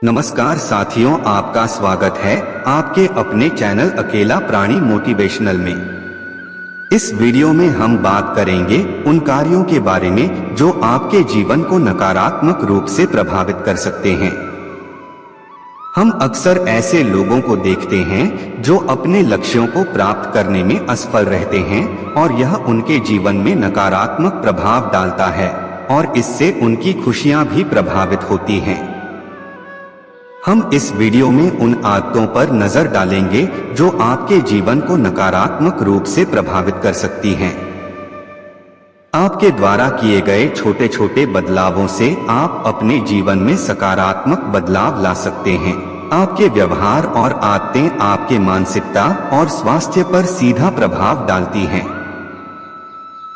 नमस्कार साथियों, आपका स्वागत है आपके अपने चैनल अकेला प्राणी मोटिवेशनल में। इस वीडियो में हम बात करेंगे उन कार्यों के बारे में जो आपके जीवन को नकारात्मक रूप से प्रभावित कर सकते हैं। हम अक्सर ऐसे लोगों को देखते हैं जो अपने लक्ष्यों को प्राप्त करने में असफल रहते हैं और यह उनके जीवन में नकारात्मक प्रभाव डालता है और इससे उनकी खुशियां भी प्रभावित होती हैं। हम इस वीडियो में उन आदतों पर नजर डालेंगे जो आपके जीवन को नकारात्मक रूप से प्रभावित कर सकती हैं। आपके द्वारा किए गए छोटे छोटे बदलावों से आप अपने जीवन में सकारात्मक बदलाव ला सकते हैं। आपके व्यवहार और आदतें आपके मानसिकता और स्वास्थ्य पर सीधा प्रभाव डालती हैं।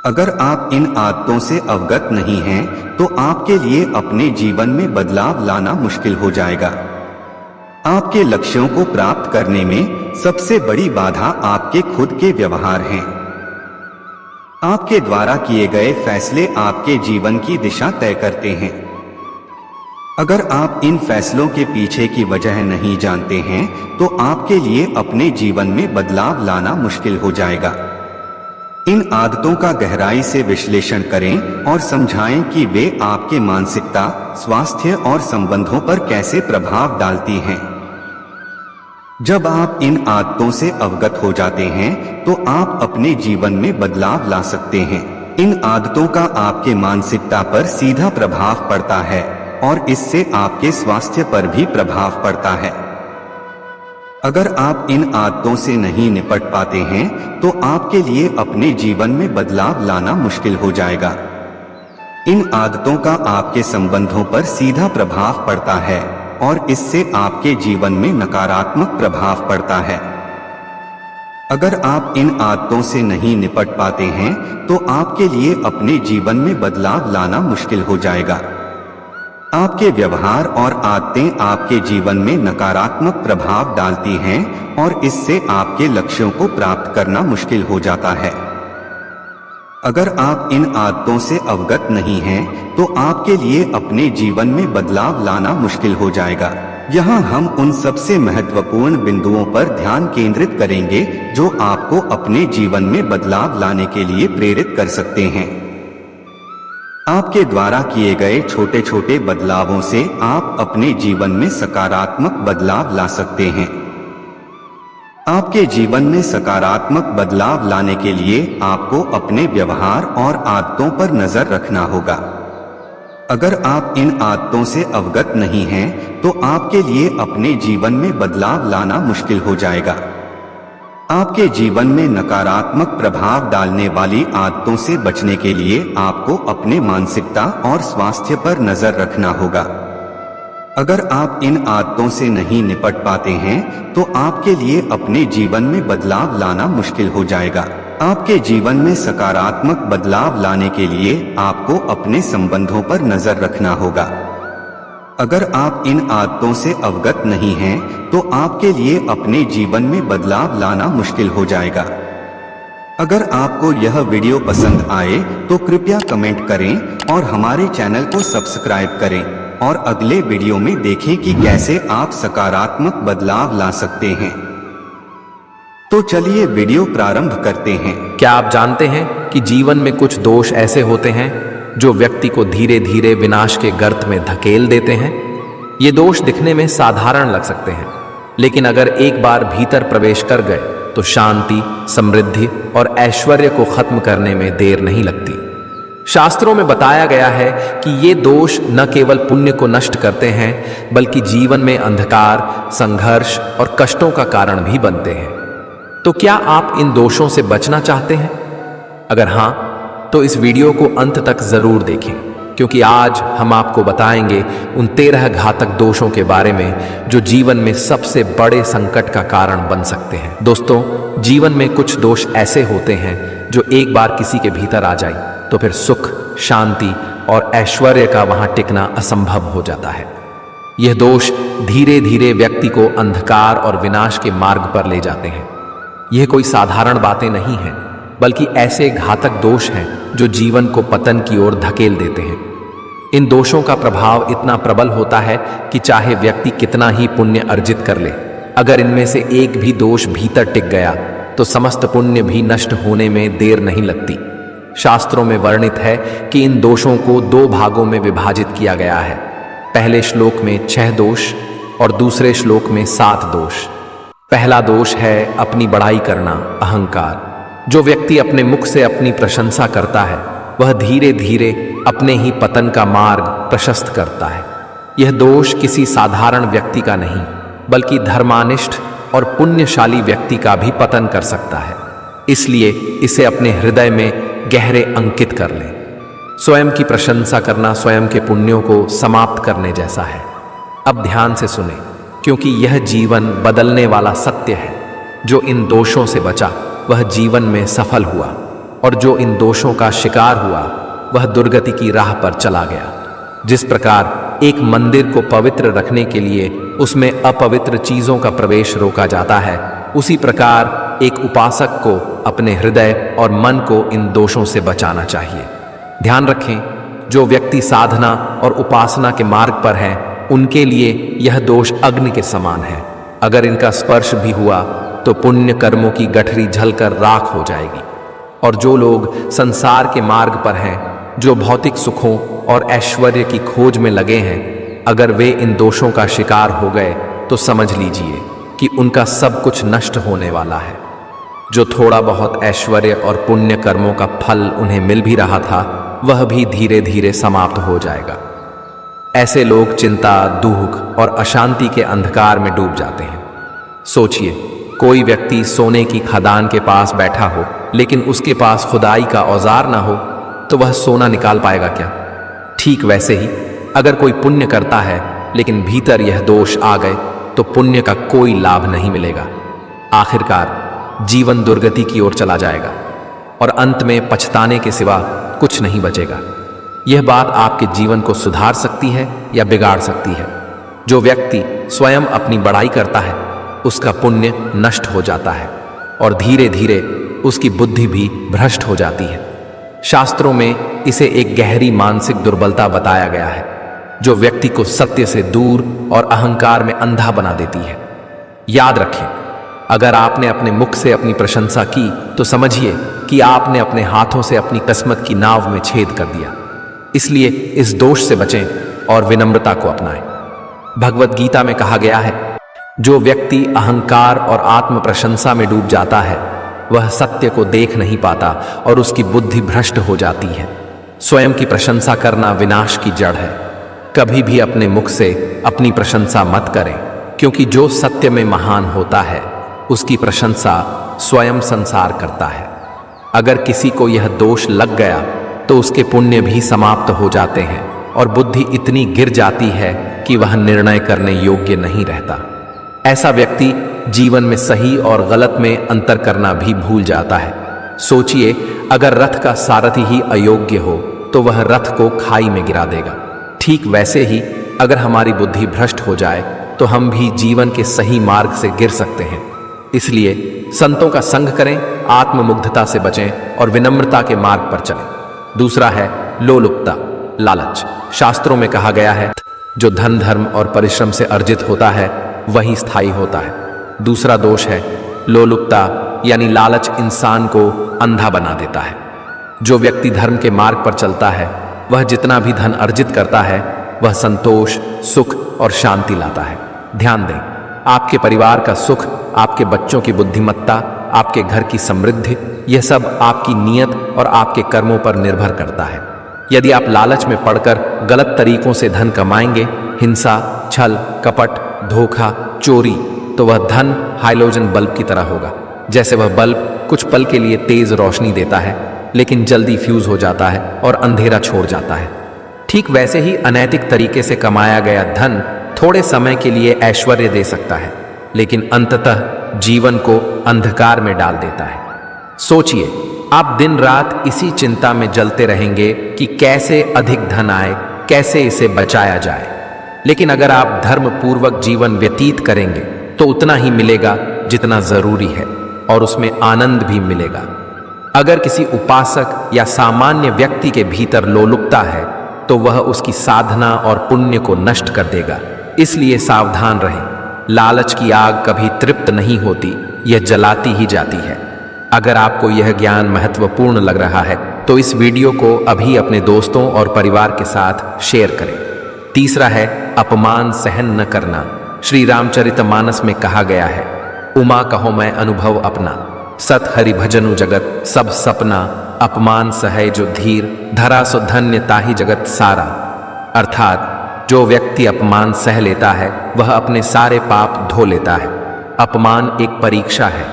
अगर आप इन आदतों से अवगत नहीं हैं, तो आपके लिए अपने जीवन में बदलाव लाना मुश्किल हो जाएगा। आपके लक्ष्यों को प्राप्त करने में सबसे बड़ी बाधा आपके खुद के व्यवहार हैं। आपके द्वारा किए गए फैसले आपके जीवन की दिशा तय करते हैं। अगर आप इन फैसलों के पीछे की वजह नहीं जानते हैं, तो आपके लिए अपने जीवन में बदलाव लाना मुश्किल हो जाएगा। इन आदतों का गहराई से विश्लेषण करें और समझाएं कि वे आपके मानसिकता, स्वास्थ्य और संबंधों पर कैसे प्रभाव डालती हैं। जब आप इन आदतों से अवगत हो जाते हैं, तो आप अपने जीवन में बदलाव ला सकते हैं। इन आदतों का आपके मानसिकता पर सीधा प्रभाव पड़ता है और इससे आपके स्वास्थ्य पर भी प्रभाव पड़ता है। अगर आप इन आदतों से नहीं निपट पाते हैं, तो आपके लिए अपने जीवन में बदलाव लाना मुश्किल हो जाएगा। इन आदतों का आपके संबंधों पर सीधा प्रभाव पड़ता है और इससे आपके जीवन में नकारात्मक प्रभाव पड़ता है। अगर आप इन आदतों से नहीं निपट पाते हैं, तो आपके लिए अपने जीवन में बदलाव लाना मुश्किल हो जाएगा। आपके व्यवहार और आदतें आपके जीवन में नकारात्मक प्रभाव डालती हैं और इससे आपके लक्ष्यों को प्राप्त करना मुश्किल हो जाता है। अगर आप इन आदतों से अवगत नहीं हैं, तो आपके लिए अपने जीवन में बदलाव लाना मुश्किल हो जाएगा। यहाँ हम उन सबसे महत्वपूर्ण बिंदुओं पर ध्यान केंद्रित करेंगे जो आपको अपने जीवन में बदलाव लाने के लिए प्रेरित कर सकते हैं। आपके द्वारा किए गए छोटे छोटे बदलावों से आप अपने जीवन में सकारात्मक बदलाव ला सकते हैं। आपके जीवन में सकारात्मक बदलाव लाने के लिए आपको अपने व्यवहार और आदतों पर नजर रखना होगा। अगर आप इन आदतों से अवगत नहीं हैं, तो आपके लिए अपने जीवन में बदलाव लाना मुश्किल हो जाएगा। आपके जीवन में नकारात्मक प्रभाव डालने वाली आदतों से बचने के लिए आपको अपने मानसिकता और स्वास्थ्य पर नजर रखना होगा। अगर आप इन आदतों से नहीं निपट पाते हैं, तो आपके लिए अपने जीवन में बदलाव लाना मुश्किल हो जाएगा। आपके जीवन में सकारात्मक बदलाव लाने के लिए आपको अपने संबंधों पर नजर रखना होगा। अगर आप इन आदतों से अवगत नहीं हैं, तो आपके लिए अपने जीवन में बदलाव लाना मुश्किल हो जाएगा। अगर आपको यह वीडियो पसंद आए, तो कृपया कमेंट करें और हमारे चैनल को सब्सक्राइब करें और अगले वीडियो में देखें कि कैसे आप सकारात्मक बदलाव ला सकते हैं। तो चलिए वीडियो प्रारंभ करते हैं। क्या आप जानते हैं कि जीवन में कुछ दोष ऐसे होते हैं जो व्यक्ति को धीरे धीरे विनाश के गर्त में धकेल देते हैं? ये दोष दिखने में साधारण लग सकते हैं, लेकिन अगर एक बार भीतर प्रवेश कर गए तो शांति, समृद्धि और ऐश्वर्य को खत्म करने में देर नहीं लगती। शास्त्रों में बताया गया है कि ये दोष न केवल पुण्य को नष्ट करते हैं, बल्कि जीवन में अंधकार, संघर्ष और कष्टों का कारण भी बनते हैं। तो क्या आप इन दोषों से बचना चाहते हैं? अगर हाँ, तो इस वीडियो को अंत तक जरूर देखें, क्योंकि आज हम आपको बताएंगे उन 13 घातक दोषों के बारे में जो जीवन में सबसे बड़े संकट का कारण बन सकते हैं। दोस्तों, जीवन में कुछ दोष ऐसे होते हैं जो एक बार किसी के भीतर आ जाए तो फिर सुख, शांति और ऐश्वर्य का वहां टिकना असंभव हो जाता है। यह दोष धीरे धीरे व्यक्ति को अंधकार और विनाश के मार्ग पर ले जाते हैं। यह कोई साधारण बातें नहीं हैं, बल्कि ऐसे घातक दोष हैं जो जीवन को पतन की ओर धकेल देते हैं। इन दोषों का प्रभाव इतना प्रबल होता है कि चाहे व्यक्ति कितना ही पुण्य अर्जित कर ले, अगर इनमें से एक भी दोष भीतर टिक गया तो समस्त पुण्य भी नष्ट होने में देर नहीं लगती। शास्त्रों में वर्णित है कि इन दोषों को 2 भागों में विभाजित किया गया है। पहले श्लोक में 6 दोष और दूसरे श्लोक में 7 दोष। पहला दोष है अपनी बड़ाई करना, अहंकार। जो व्यक्ति अपने मुख से अपनी प्रशंसा करता है वह धीरे धीरे अपने ही पतन का मार्ग प्रशस्त करता है। यह दोष किसी साधारण व्यक्ति का नहीं बल्कि धर्मानिष्ठ और पुण्यशाली व्यक्ति का भी पतन कर सकता है। इसलिए इसे अपने हृदय में गहरे अंकित कर लें। स्वयं की प्रशंसा करना स्वयं के पुण्यों को समाप्त करने जैसा है। अब ध्यान से सुने, क्योंकि यह जीवन बदलने वाला सत्य है। जो इन दोषों से बचा वह जीवन में सफल हुआ और जो इन दोषों का शिकार हुआ वह दुर्गति की राह पर चला गया। जिस प्रकार एक मंदिर को पवित्र रखने के लिए उसमें अपवित्र चीजों का प्रवेश रोका जाता है, उसी प्रकार एक उपासक को अपने हृदय और मन को इन दोषों से बचाना चाहिए। ध्यान रखें, जो व्यक्ति साधना और उपासना के मार्ग पर हैं, उनके लिए यह दोष अग्नि के समान है। अगर इनका स्पर्श भी हुआ तो पुण्य कर्मों की गठरी जलकर राख हो जाएगी। और जो लोग संसार के मार्ग पर हैं, जो भौतिक सुखों और ऐश्वर्य की खोज में लगे हैं, अगर वे इन दोषों का शिकार हो गए तो समझ लीजिए कि उनका सब कुछ नष्ट होने वाला है। जो थोड़ा बहुत ऐश्वर्य और पुण्य कर्मों का फल उन्हें मिल भी रहा था वह भी धीरे धीरे समाप्त हो जाएगा। ऐसे लोग चिंता, दुख और अशांति के अंधकार में डूब जाते हैं। सोचिए, कोई व्यक्ति सोने की खदान के पास बैठा हो लेकिन उसके पास खुदाई का औजार ना हो तो वह सोना निकाल पाएगा क्या? ठीक वैसे ही अगर कोई पुण्य करता है लेकिन भीतर यह दोष आ गए तो पुण्य का कोई लाभ नहीं मिलेगा। आखिरकार जीवन दुर्गति की ओर चला जाएगा और अंत में पछताने के सिवा कुछ नहीं बचेगा। यह बात आपके जीवन को सुधार सकती है या बिगाड़ सकती है। जो व्यक्ति स्वयं अपनी बड़ाई करता है उसका पुण्य नष्ट हो जाता है और धीरे धीरे उसकी बुद्धि भी भ्रष्ट हो जाती है। शास्त्रों में इसे एक गहरी मानसिक दुर्बलता बताया गया है जो व्यक्ति को सत्य से दूर और अहंकार में अंधा बना देती है। याद रखें, अगर आपने अपने मुख से अपनी प्रशंसा की तो समझिए कि आपने अपने हाथों से अपनी किस्मत की नाव में छेद कर दिया। इसलिए इस दोष से बचें और विनम्रता को अपनाएं। भगवत गीता में कहा गया है, जो व्यक्ति अहंकार और आत्म प्रशंसा में डूब जाता है वह सत्य को देख नहीं पाता और उसकी बुद्धि भ्रष्ट हो जाती है। स्वयं की प्रशंसा करना विनाश की जड़ है। कभी भी अपने मुख से अपनी प्रशंसा मत करें, क्योंकि जो सत्य में महान होता है उसकी प्रशंसा स्वयं संसार करता है। अगर किसी को यह दोष लग गया तो उसके पुण्य भी समाप्त हो जाते हैं और बुद्धि इतनी गिर जाती है कि वह निर्णय करने योग्य नहीं रहता। ऐसा व्यक्ति जीवन में सही और गलत में अंतर करना भी भूल जाता है। सोचिए, अगर रथ का सारथी ही अयोग्य हो तो वह रथ को खाई में गिरा देगा। ठीक वैसे ही अगर हमारी बुद्धि भ्रष्ट हो जाए तो हम भी जीवन के सही मार्ग से गिर सकते हैं। इसलिए संतों का संग करें, आत्ममुग्धता से बचें और विनम्रता के मार्ग पर चलें। दूसरा है लोलुपता, लालच। शास्त्रों में कहा गया है, जो धन, धर्म और परिश्रम से अर्जित होता है वही स्थायी होता है। दूसरा दोष है लोलुपता, यानी लालच इंसान को अंधा बना देता है। जो व्यक्ति धर्म के मार्ग पर चलता है वह जितना भी धन अर्जित करता है वह संतोष, सुख और शांति लाता है। ध्यान दें, आपके परिवार का सुख, आपके बच्चों की बुद्धिमत्ता, आपके घर की समृद्धि, यह सब आपकी नीयत और आपके कर्मों पर निर्भर करता है। यदि आप लालच में पड़कर गलत तरीकों से धन कमाएंगे, हिंसा, छल, कपट, धोखा, चोरी, तो वह धन हाइलोजन बल्ब की तरह होगा। जैसे वह बल्ब कुछ पल के लिए तेज रोशनी देता है लेकिन जल्दी फ्यूज हो जाता है और अंधेरा छोड़ जाता है, ठीक वैसे ही अनैतिक तरीके से कमाया गया धन थोड़े समय के लिए ऐश्वर्य दे सकता है लेकिन अंततः जीवन को अंधकार में डाल देता है। सोचिए, आप दिन रात इसी चिंता में जलते रहेंगे कि कैसे अधिक धन आए, कैसे इसे बचाया जाए। लेकिन अगर आप धर्म पूर्वक जीवन व्यतीत करेंगे तो उतना ही मिलेगा जितना जरूरी है और उसमें आनंद भी मिलेगा। अगर किसी उपासक या सामान्य व्यक्ति के भीतर लोलुपता है तो वह उसकी साधना और पुण्य को नष्ट कर देगा। इसलिए सावधान रहें। लालच की आग कभी तृप्त नहीं होती, यह जलाती ही जाती है। अगर आपको यह ज्ञान महत्वपूर्ण लग रहा है तो इस वीडियो को अभी अपने दोस्तों और परिवार के साथ शेयर करें। तीसरा है अपमान सहन न करना। श्री रामचरितमानस में कहा गया है, उमा कहो मैं अनुभव अपना, सत हरि भजनु जगत सब सपना, अपमान सहै जो धीर, धरा सो धन्य ताहि जगत सारा। अर्थात जो व्यक्ति अपमान सह लेता है वह अपने सारे पाप धो लेता है। अपमान एक परीक्षा है।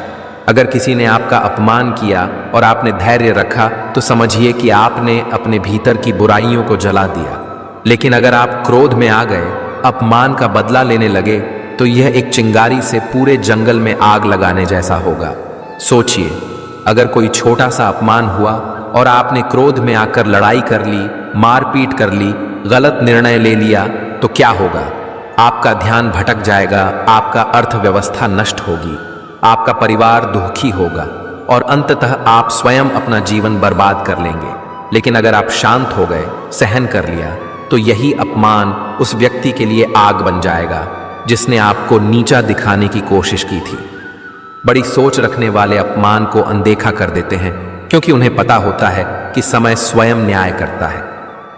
अगर किसी ने आपका अपमान किया और आपने धैर्य रखा तो समझिए कि आपने अपने भीतर की बुराइयों को जला दिया। लेकिन अगर आप क्रोध में आ गए, अपमान का बदला लेने लगे, तो यह एक चिंगारी से पूरे जंगल में आग लगाने जैसा होगा। सोचिए, अगर कोई छोटा सा अपमान हुआ और आपने क्रोध में आकर लड़ाई कर ली, मारपीट कर ली, गलत निर्णय ले लिया, तो क्या होगा? आपका ध्यान भटक जाएगा, आपका अर्थव्यवस्था नष्ट होगी, आपका परिवार दुखी होगा और अंततः आप स्वयं अपना जीवन बर्बाद कर लेंगे। लेकिन अगर आप शांत हो गए, सहन कर लिया, तो यही अपमान उस व्यक्ति के लिए आग बन जाएगा जिसने आपको नीचा दिखाने की कोशिश की थी। बड़ी सोच रखने वाले अपमान को अनदेखा कर देते हैं क्योंकि उन्हें पता होता है कि समय स्वयं न्याय करता है।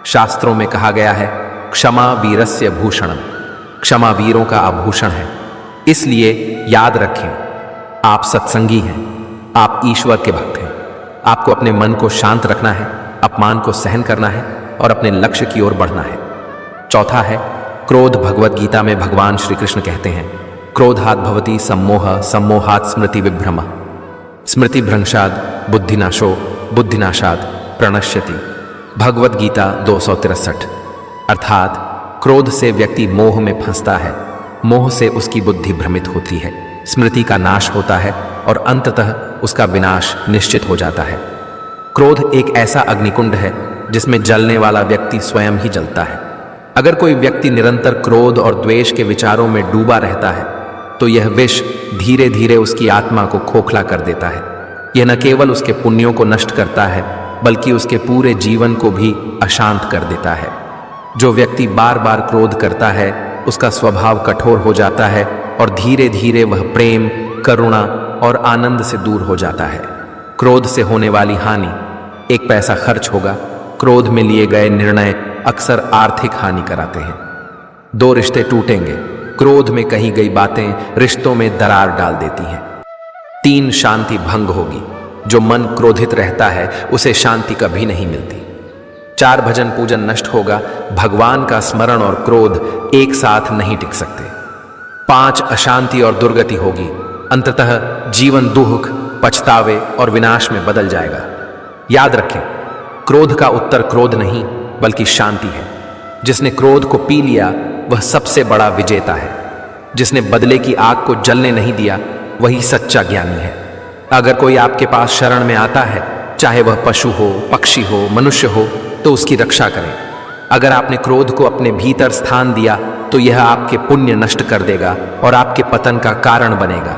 शास्त्रों में कहा गया है, क्षमा वीरस्य भूषणम, क्षमा वीरों का आभूषण है। इसलिए याद रखें, आप सत्संगी हैं, आप ईश्वर के भक्त हैं। आपको अपने मन को शांत रखना है, अपमान को सहन करना है और अपने लक्ष्य की ओर बढ़ना है। चौथा है क्रोध। भगवत गीता में भगवान श्री कृष्ण कहते हैं, क्रोधात् भवति सम्मोह, सम्मोहात् स्मृति विभ्रम, स्मृति भ्रंशाद बुद्धिनाशो, बुद्धिनाशाद प्रणश्यति। भगवत गीता 263। अर्थात क्रोध से व्यक्ति मोह में फंसता है, मोह से उसकी बुद्धि भ्रमित होती है, स्मृति का नाश होता है और अंततः उसका विनाश निश्चित हो जाता है। क्रोध एक ऐसा अग्निकुंड है जिसमें जलने वाला व्यक्ति स्वयं ही जलता है। अगर कोई व्यक्ति निरंतर क्रोध और द्वेष के विचारों में डूबा रहता है तो यह विष धीरे धीरे उसकी आत्मा को खोखला कर देता है। यह न केवल उसके पुण्यों को नष्ट करता है बल्कि उसके पूरे जीवन को भी अशांत कर देता है। जो व्यक्ति बार बार क्रोध करता है उसका स्वभाव कठोर हो जाता है और धीरे धीरे वह प्रेम, करुणा और आनंद से दूर हो जाता है। क्रोध से होने वाली हानि, एक पैसा खर्च होगा। क्रोध में लिए गए निर्णय अक्सर आर्थिक हानि कराते हैं। 2 रिश्ते टूटेंगे, क्रोध में कही गई बातें रिश्तों में दरार डाल देती हैं। 3 शांति भंग होगी। जो मन क्रोधित रहता है उसे शांति कभी नहीं मिलती। 4 भजन पूजन नष्ट होगा। भगवान का स्मरण और क्रोध एक साथ नहीं टिक सकते। 5 अशांति और दुर्गति होगी। अंततः जीवन दुख, पछतावे और विनाश में बदल जाएगा। याद रखें, क्रोध का उत्तर क्रोध नहीं बल्कि शांति है। जिसने क्रोध को पी लिया वह सबसे बड़ा विजेता है। जिसने बदले की आग को जलने नहीं दिया वही सच्चा ज्ञानी है। अगर कोई आपके पास शरण में आता है, चाहे वह पशु हो, पक्षी हो, मनुष्य हो, तो उसकी रक्षा करें। अगर आपने क्रोध को अपने भीतर स्थान दिया तो यह आपके पुण्य नष्ट कर देगा और आपके पतन का कारण बनेगा।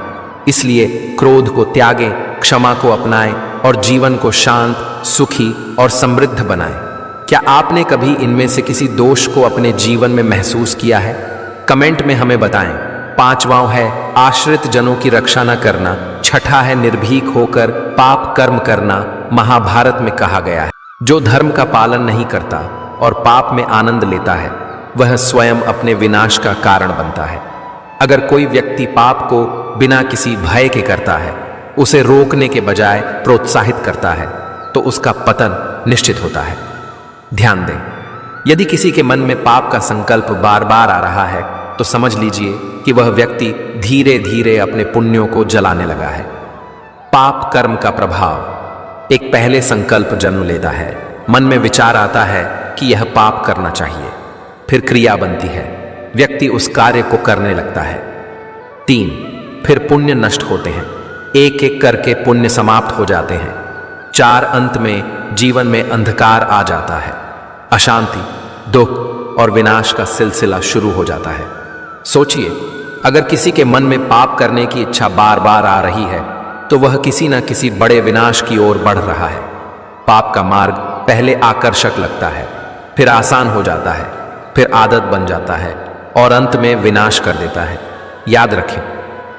इसलिए क्रोध को त्यागें, क्षमा को अपनाएं और जीवन को शांत, सुखी और समृद्ध बनाएं। क्या आपने कभी इनमें से किसी दोष को अपने जीवन में महसूस किया है? कमेंट में हमें बताएं। 5वां है आश्रित जनों की रक्षा न करना। 6ठा है निर्भीक होकर पाप कर्म करना। महाभारत में कहा गया है, जो धर्म का पालन नहीं करता और पाप में आनंद लेता है वह स्वयं अपने विनाश का कारण बनता है। अगर कोई व्यक्ति पाप को बिना किसी भय के करता है, उसे रोकने के बजाय प्रोत्साहित करता है, तो उसका पतन निश्चित होता है। ध्यान दें, यदि किसी के मन में पाप का संकल्प बार बार आ रहा है तो समझ लीजिए कि वह व्यक्ति धीरे धीरे अपने पुण्यों को जलाने लगा है। पाप कर्म का प्रभाव एक पहले संकल्प जन्म लेता है। मन में विचार आता है कि यह पाप करना चाहिए, फिर क्रिया बनती है, व्यक्ति उस कार्य को करने लगता है। 3, फिर पुण्य नष्ट होते हैं, एक एक करके पुण्य समाप्त हो जाते हैं। 4, अंत में जीवन में अंधकार आ जाता है, अशांति, दुख और विनाश का सिलसिला शुरू हो जाता है। सोचिए, अगर किसी के मन में पाप करने की इच्छा बार बार आ रही है तो वह किसी न किसी बड़े विनाश की ओर बढ़ रहा है। पाप का मार्ग पहले आकर्षक लगता है, फिर आसान हो जाता है, फिर आदत बन जाता है और अंत में विनाश कर देता है। याद रखें,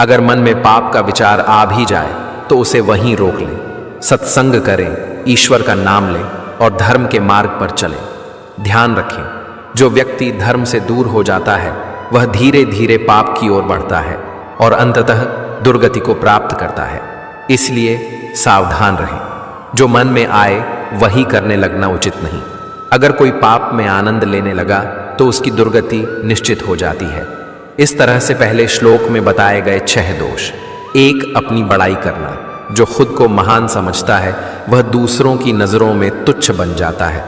अगर मन में पाप का विचार आ भी जाए तो उसे वहीं रोक लें। सत्संग करें, ईश्वर का नाम लें और धर्म के मार्ग पर चलें। ध्यान रखें, जो व्यक्ति धर्म से दूर हो जाता है वह धीरे धीरे पाप की ओर बढ़ता है और अंततः दुर्गति को प्राप्त करता है। इसलिए सावधान रहें। जो मन में आए वही करने लगना उचित नहीं। अगर कोई पाप में आनंद लेने लगा तो उसकी दुर्गति निश्चित हो जाती है। इस तरह से पहले श्लोक में बताए गए 6 दोष। 1, अपनी बड़ाई करना। जो खुद को महान समझता है वह दूसरों की नजरों में तुच्छ बन जाता है।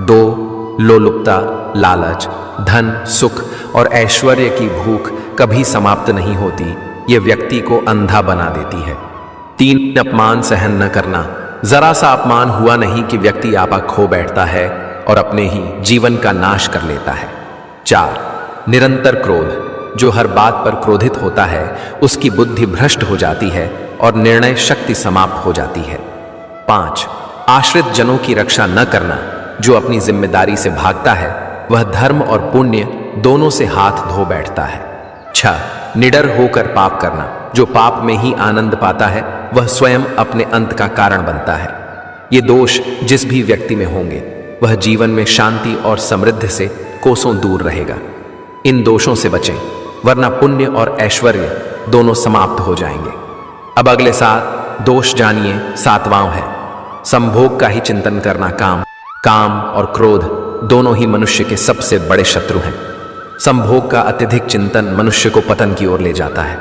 2, लोलुपता, लालच। धन, सुख और ऐश्वर्य की भूख कभी समाप्त नहीं होती, ये व्यक्ति को अंधा बना देती है। 3, अपमान सहन न करना। जरा सा अपमान हुआ नहीं कि व्यक्ति आपा खो बैठता है और अपने ही जीवन का नाश कर लेता है। 4, निरंतर क्रोध। जो हर बात पर क्रोधित होता है उसकी बुद्धि भ्रष्ट हो जाती है और निर्णय शक्ति समाप्त हो जाती है। 5, आश्रित जनों की रक्षा न करना। जो अपनी जिम्मेदारी से भागता है वह धर्म और पुण्य दोनों से हाथ धो बैठता है। 6, निडर होकर पाप करना। जो पाप में ही आनंद पाता है वह स्वयं अपने अंत का कारण बनता है। ये दोष जिस भी व्यक्ति में होंगे वह जीवन में शांति और समृद्धि से कोसों दूर रहेगा। इन दोषों से बचें, वरना पुण्य और ऐश्वर्य दोनों समाप्त हो जाएंगे। अब अगले 7 दोष जानिए। 7वां है संभोग का ही चिंतन करना। काम और क्रोध दोनों ही मनुष्य के सबसे बड़े शत्रु हैं। संभोग का अत्यधिक चिंतन मनुष्य को पतन की ओर ले जाता है।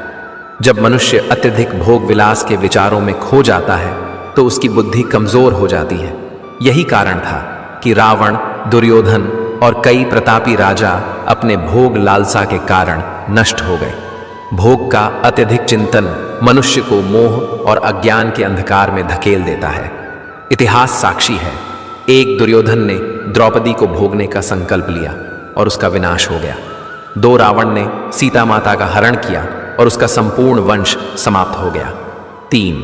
जब मनुष्य अत्यधिक भोग विलास के विचारों में खो जाता है तो उसकी बुद्धि कमजोर हो जाती है। यही कारण था कि रावण, दुर्योधन और कई प्रतापी राजा अपने भोग लालसा के कारण नष्ट हो गए। भोग का अत्यधिक चिंतन मनुष्य को मोह और अज्ञान के अंधकार में धकेल देता है। इतिहास साक्षी है, एक दुर्योधन ने द्रौपदी को भोगने का संकल्प लिया और उसका विनाश हो गया। 2, रावण ने सीता माता का हरण किया और उसका संपूर्ण वंश समाप्त हो गया। 3,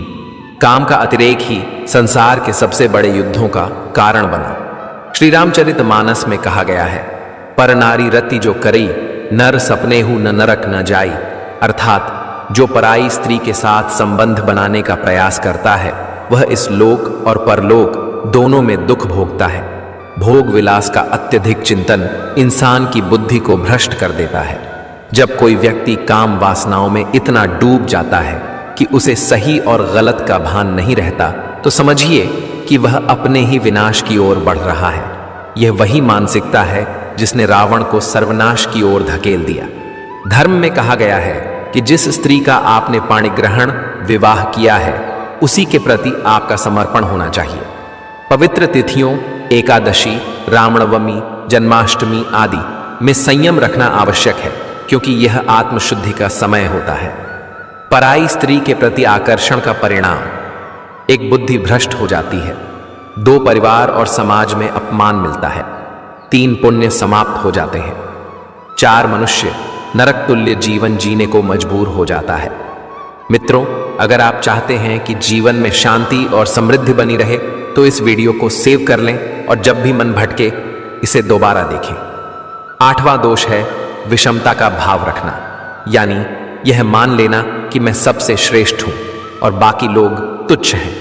काम का अतिरेक ही संसार के सबसे बड़े युद्धों का कारण बना। श्री रामचरितमानस में कहा गया है, पर नारी रति जो करी, नर सपने हु न नरक न जाई। अर्थात जो पराई स्त्री के साथ संबंध बनाने का प्रयास करता है वह इस लोक और परलोक दोनों में दुख भोगता है। भोग विलास का अत्यधिक चिंतन इंसान की बुद्धि को भ्रष्ट कर देता है। जब कोई व्यक्ति काम वासनाओं में इतना डूब जाता है कि उसे सही और गलत का भान नहीं रहता तो समझिए कि वह अपने ही विनाश की ओर बढ़ रहा है। यह वही मानसिकता है जिसने रावण को सर्वनाश की ओर धकेल दिया। धर्म में कहा गया है कि जिस स्त्री का आपने पाणिग्रहण विवाह किया है उसी के प्रति आपका समर्पण होना चाहिए। पवित्र तिथियों, एकादशी, रामनवमी, जन्माष्टमी आदि में संयम रखना आवश्यक है क्योंकि यह आत्मशुद्धि का समय होता है। पराई स्त्री के प्रति आकर्षण का परिणाम एक बुद्धि भ्रष्ट हो जाती है। 2, परिवार और समाज में अपमान मिलता है। 3, पुण्य समाप्त हो जाते हैं। 4, मनुष्य नरक तुल्य जीवन जीने को मजबूर हो जाता है। मित्रों, अगर आप चाहते हैं कि जीवन में शांति और समृद्धि बनी रहे तो इस वीडियो को सेव कर लें और जब भी मन भटके इसे दोबारा देखें। 8वां दोष है विषमता का भाव रखना, यानी यह मान लेना कि मैं सबसे श्रेष्ठ हूं और बाकी लोग तुच्छ हैं।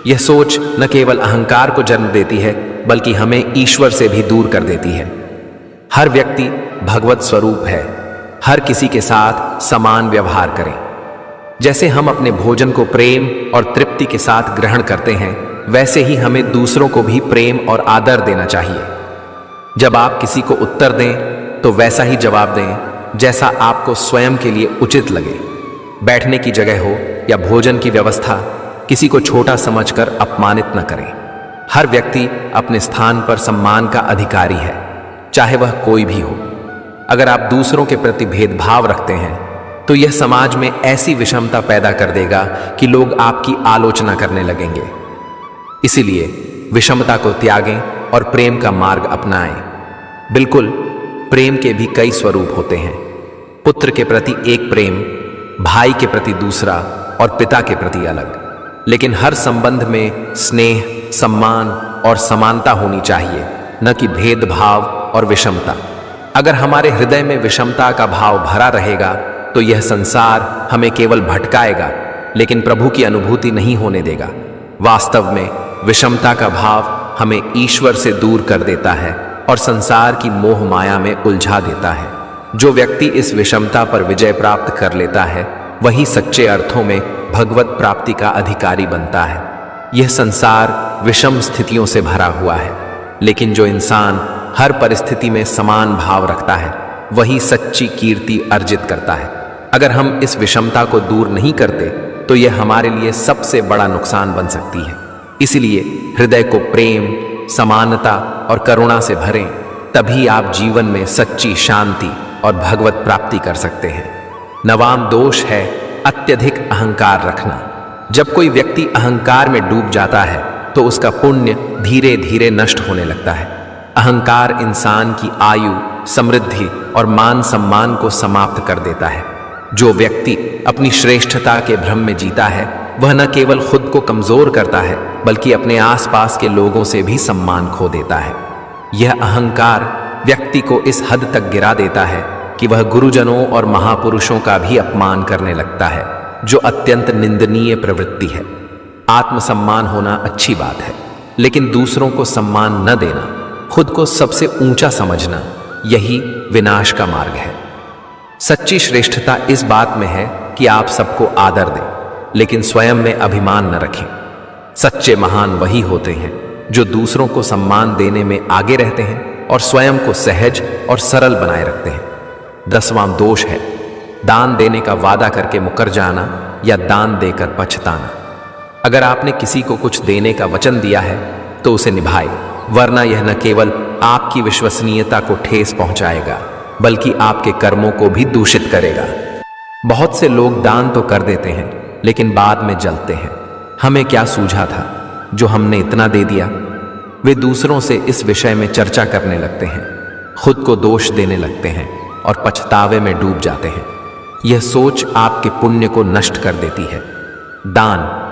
यह सोच न केवल अहंकार को जन्म देती है बल्कि हमें ईश्वर से भी दूर कर देती है। हर व्यक्ति भगवत स्वरूप है। हर किसी के साथ समान व्यवहार करें। जैसे हम अपने भोजन को प्रेम और तृप्ति के साथ ग्रहण करते हैं वैसे ही हमें दूसरों को भी प्रेम और आदर देना चाहिए। जब आप किसी को उत्तर दें तो वैसा ही जवाब दें जैसा आपको स्वयं के लिए उचित लगे। बैठने की जगह हो या भोजन की व्यवस्था, किसी को छोटा समझकर अपमानित न करें। हर व्यक्ति अपने स्थान पर सम्मान का अधिकारी है, चाहे वह कोई भी हो। अगर आप दूसरों के प्रति भेदभाव रखते हैं तो यह समाज में ऐसी विषमता पैदा कर देगा कि लोग आपकी आलोचना करने लगेंगे। इसीलिए विषमता को त्यागें और प्रेम का मार्ग अपनाएं। बिल्कुल, प्रेम के भी कई स्वरूप होते हैं। पुत्र के प्रति एक प्रेम, भाई के प्रति दूसरा और पिता के प्रति अलग। लेकिन हर संबंध में स्नेह, सम्मान और समानता होनी चाहिए। न कि भेदभाव और विषमता। अगर हमारे हृदय में विषमता का भाव भरा रहेगा तो यह संसार हमें केवल भटकाएगा, लेकिन प्रभु की अनुभूति नहीं होने देगा। वास्तव में विषमता का भाव हमें ईश्वर से दूर कर देता है और संसार की मोह माया में उलझा देता है। जो व्यक्ति इस विषमता पर विजय प्राप्त कर लेता है वही सच्चे अर्थों में भगवत प्राप्ति का अधिकारी बनता है। यह संसार विषम स्थितियों से भरा हुआ है, लेकिन जो इंसान हर परिस्थिति में समान भाव रखता है वही सच्ची कीर्ति अर्जित करता है। अगर हम इस विषमता को दूर नहीं करते तो यह हमारे लिए सबसे बड़ा नुकसान बन सकती है। इसलिए हृदय को प्रेम, समानता और करुणा से भरें, तभी आप जीवन में सच्ची शांति और भगवत प्राप्ति कर सकते हैं। नवाम दोष है अत्यधिक अहंकार रखना। जब कोई व्यक्ति अहंकार में डूब जाता है तो उसका पुण्य धीरे धीरे नष्ट होने लगता है। अहंकार इंसान की आयु, समृद्धि और मान सम्मान को समाप्त कर देता है। जो व्यक्ति अपनी श्रेष्ठता के भ्रम में जीता है वह न केवल खुद को कमजोर करता है बल्कि अपने आसपास के लोगों से भी सम्मान खो देता है। यह अहंकार व्यक्ति को इस हद तक गिरा देता है कि वह गुरुजनों और महापुरुषों का भी अपमान करने लगता है, जो अत्यंत निंदनीय प्रवृत्ति है। आत्मसम्मान होना अच्छी बात है, लेकिन दूसरों को सम्मान न देना, खुद को सबसे ऊंचा समझना, यही विनाश का मार्ग है। सच्ची श्रेष्ठता इस बात में है कि आप सबको आदर दें, लेकिन स्वयं में अभिमान न रखें। सच्चे महान वही होते हैं जो दूसरों को सम्मान देने में आगे रहते हैं और स्वयं को सहज और सरल बनाए रखते हैं। 10वां दोष है दान देने का वादा करके मुकर जाना या दान देकर पछताना। अगर आपने किसी को कुछ देने का वचन दिया है तो उसे निभाए, वरना यह न केवल आपकी विश्वसनीयता को ठेस पहुंचाएगा बल्कि आपके कर्मों को भी दूषित करेगा। बहुत से लोग दान तो कर देते हैं लेकिन बाद में जलते हैं। हमें क्या सूझा था जो हमने इतना दे दिया। वे दूसरों से इस विषय में चर्चा करने लगते हैं, खुद को दोष देने लगते हैं और पछतावे में डूब जाते हैं। यह सोच आपके पुण्य को नष्ट कर देती है। दान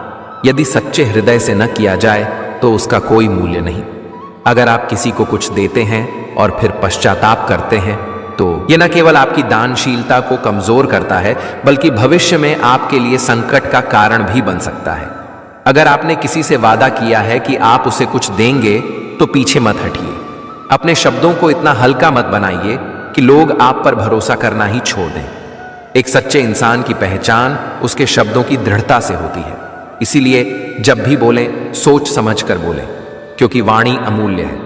यदि सच्चे हृदय से न किया जाए तो उसका कोई मूल्य नहीं। अगर आप किसी को कुछ देते हैं और फिर पश्चाताप करते हैं तो यह न केवल आपकी दानशीलता को कमजोर करता है बल्कि भविष्य में आपके लिए संकट का कारण भी बन सकता है। अगर आपने किसी से वादा किया है कि आप उसे कुछ देंगे तो पीछे मत हटिए। अपने शब्दों को इतना हल्का मत बनाइए कि लोग आप पर भरोसा करना ही छोड़ दें। एक सच्चे इंसान की पहचान उसके शब्दों की दृढ़ता से होती है। इसीलिए जब भी बोलें सोच समझ कर बोलें, क्योंकि वाणी अमूल्य है।